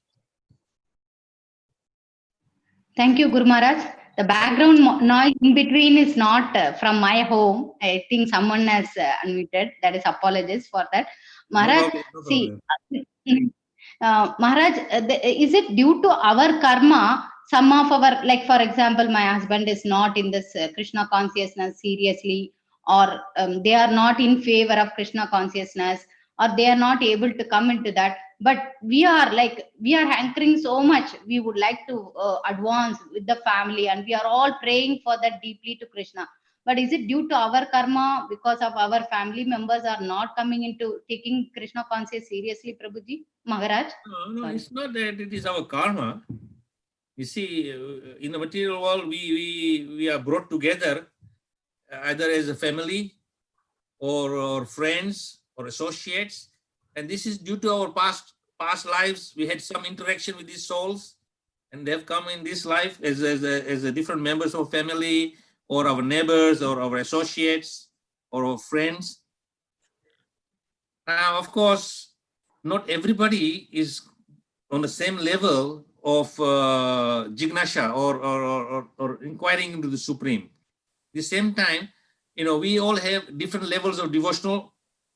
Speaker 7: Thank you, Guru Maharaj. The background noise in between is not from my home. I think someone has unmuted. That is, apologies for that. Maharaj,
Speaker 2: No problem.
Speaker 7: see, Maharaj, is it due to our karma? Some of our, like for example, my husband is not in this Krishna consciousness seriously, or they are not in favor of Krishna consciousness, or they are not able to come into that. But we are hankering so much. We would like to advance with the family, and we are all praying for that deeply to Krishna. But is it due to our karma, because of our family members are not coming into taking Krishna conscious seriously, Prabhuji? Maharaj?
Speaker 2: No,
Speaker 7: Sorry.
Speaker 2: it's not that it is our karma. You see, in the material world, we are brought together either as a family or friends or associates, and this is due to our past lives. We had some interaction with these souls, and they have come in this life as a different members of family, or our neighbors, or our associates, or our friends. Now, of course, not everybody is on the same level of jignasha or inquiring into the Supreme. At the same time, we all have different levels of devotional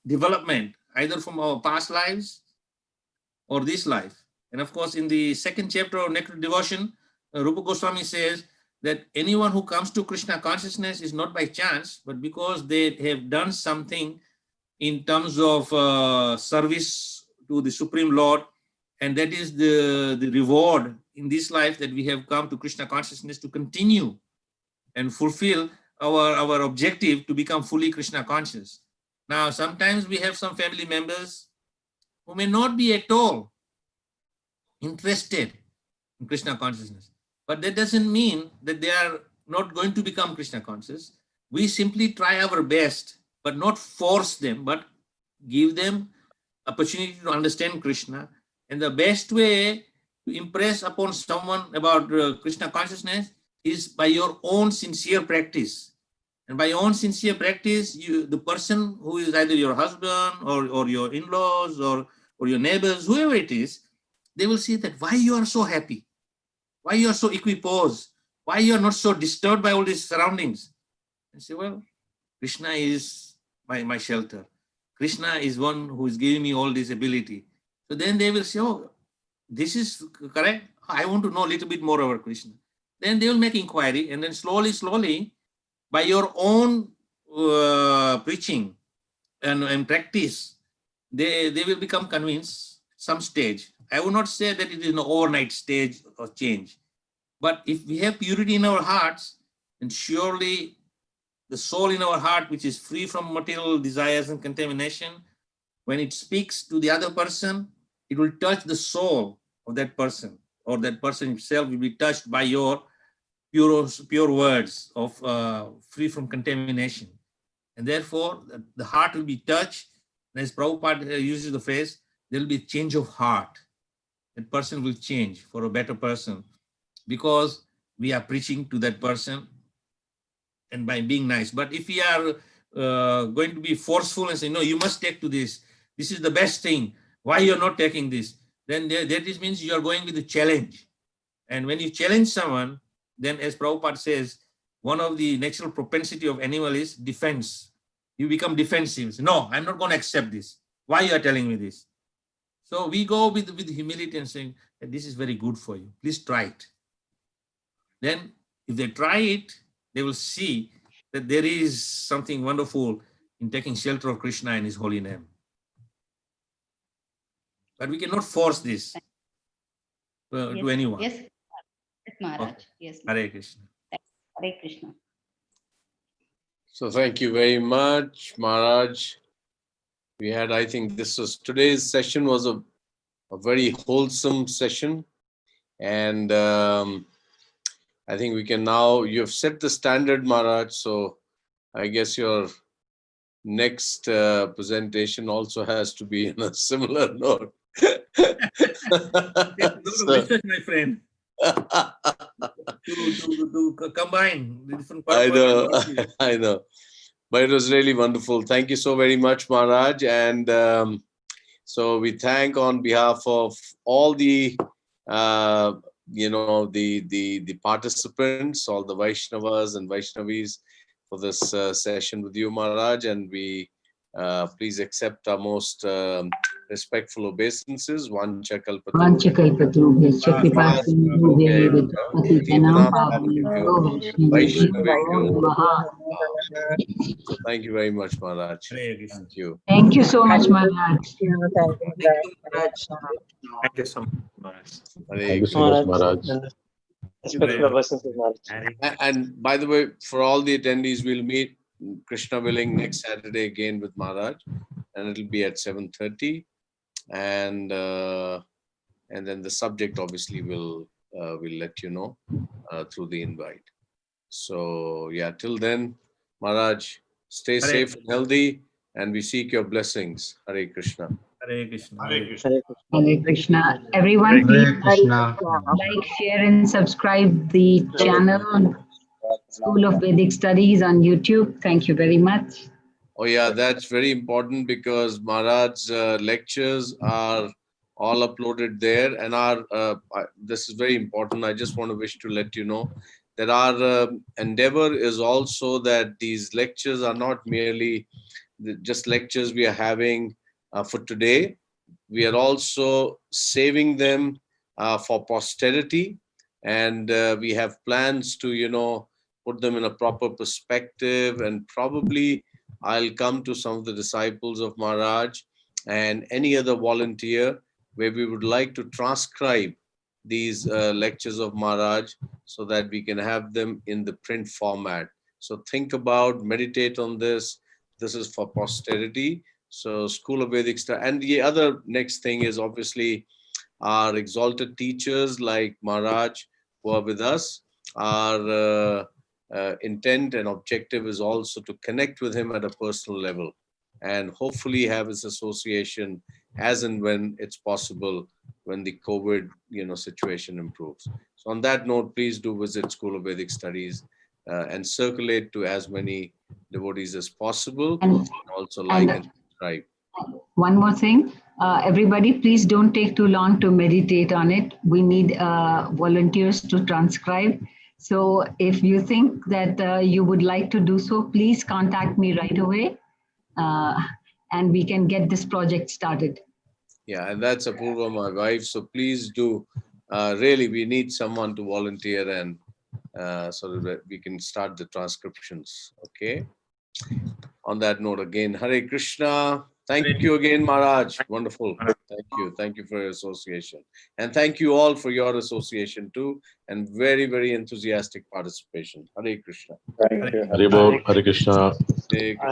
Speaker 2: development, either from our past lives or this life. And of course, in the second chapter of Nectar Devotion, Rupa Goswami says that anyone who comes to Krishna consciousness is not by chance, but because they have done something in terms of service to the Supreme Lord, and that is the reward in this life, that we have come to Krishna consciousness to continue and fulfill our objective to become fully Krishna conscious. Now, sometimes we have some family members who may not be at all interested in Krishna consciousness, but that doesn't mean that they are not going to become Krishna conscious. We simply try our best, but not force them, but give them opportunity to understand Krishna. And the best way to impress upon someone about Krishna consciousness is by your own sincere practice. And by your own sincere practice, the person who is either your husband or your in-laws or your neighbors, whoever it is, they will see that why you are so happy, why you are so equiposed, why you are not so disturbed by all these surroundings. And say, well, Krishna is my shelter. Krishna is one who is giving me all this ability. So then they will say, oh, this is correct. I want to know a little bit more about Krishna. Then they will make inquiry, and then slowly, by your own preaching and practice, they will become convinced some stage. I would not say that it is an overnight stage of change. But if we have purity in our hearts, then surely the soul in our heart, which is free from material desires and contamination, when it speaks to the other person, it will touch the soul of that person, or that person himself will be touched by your pure words of free from contamination. And therefore, the heart will be touched. And as Prabhupada uses the phrase, there will be a change of heart. That person will change for a better person, because we are preaching to that person and by being nice. But if we are going to be forceful and say, no, you must take to this, this is the best thing, why you're not taking this, then that means you are going with the challenge. And when you challenge someone, then as Prabhupada says, one of the natural propensity of animal is defense. You become defensive. Say, no, I'm not going to accept this. Why you are telling me this? So we go with humility and saying, this is very good for you. Please try it. Then if they try it, they will see that there is something wonderful in taking shelter of Krishna and his holy name. But we cannot force this to anyone.
Speaker 7: Yes, Maharaj.
Speaker 2: Okay.
Speaker 7: Yes.
Speaker 2: Hare Krishna.
Speaker 7: Hare Krishna.
Speaker 1: So thank you very much, Maharaj. We had, I think today's session was a very wholesome session. And I think we can now, you have set the standard, Maharaj. So I guess your next presentation also has to be in a similar note.
Speaker 2: Research, my friend. to combine the different
Speaker 1: purposes. I know. But it was really wonderful. Thank you so very much, Maharaj. And so we thank on behalf of all the, the participants, all the Vaishnavas and Vaishnavis for this session with you, Maharaj. And we please accept our most respectful obeisances. Vancha kalpatarubhyascha kripasindhubhya patitanam pavanebhyo Vaishnavebhyo. Thank you very much, Maharaj. Thank you.
Speaker 8: Thank you so much, Maharaj.
Speaker 5: Thank you so much, Maharaj.
Speaker 1: Thank you so much, Maharaj. And by the way, for all the attendees, we'll meet, Krishna willing, next Saturday again with Maharaj, and it'll be at 7:30. And then the subject obviously will let you know through the invite. So yeah, till then, Maharaj, stay safe and healthy, and we seek your blessings. Hare Krishna.
Speaker 2: Hare Krishna.
Speaker 8: Hare Krishna. Hare Krishna. Everyone, please like, share, and subscribe the channel School of Vedic Studies on YouTube. Thank you very much.
Speaker 1: Oh yeah, that's very important, because Maharaj's lectures are all uploaded there, and this is very important. I just want to wish to let you know that our endeavor is also that these lectures are not merely just lectures we are having for today. We are also saving them for posterity, and we have plans to, put them in a proper perspective. And probably I'll come to some of the disciples of Maharaj and any other volunteer where we would like to transcribe these lectures of Maharaj so that we can have them in the print format. So think about, meditate on this. This is for posterity. So School of Vedic Studies. And the other next thing is obviously our exalted teachers like Maharaj who are with us. Our intent and objective is also to connect with him at a personal level and hopefully have his association as and when it's possible, when the COVID situation improves. So on that note, please do visit School of Vedic Studies and circulate to as many devotees as possible. And also like and subscribe.
Speaker 8: One more thing, Everybody, please don't take too long to meditate on it. We need volunteers to transcribe. So if you think that you would like to do so, please contact me right away, and we can get this project started.
Speaker 1: Yeah, and that's Apurva, my wife. So please do. Really, we need someone to volunteer and so that we can start the transcriptions. Okay. On that note, again, Hare Krishna. Thank you again, Maharaj. Wonderful. Thank you. Thank you for your association. And thank you all for your association too. And very, very enthusiastic participation. Hare Krishna.
Speaker 9: Thank you. Hare Bol, Hare Krishna.
Speaker 1: Hare Krishna.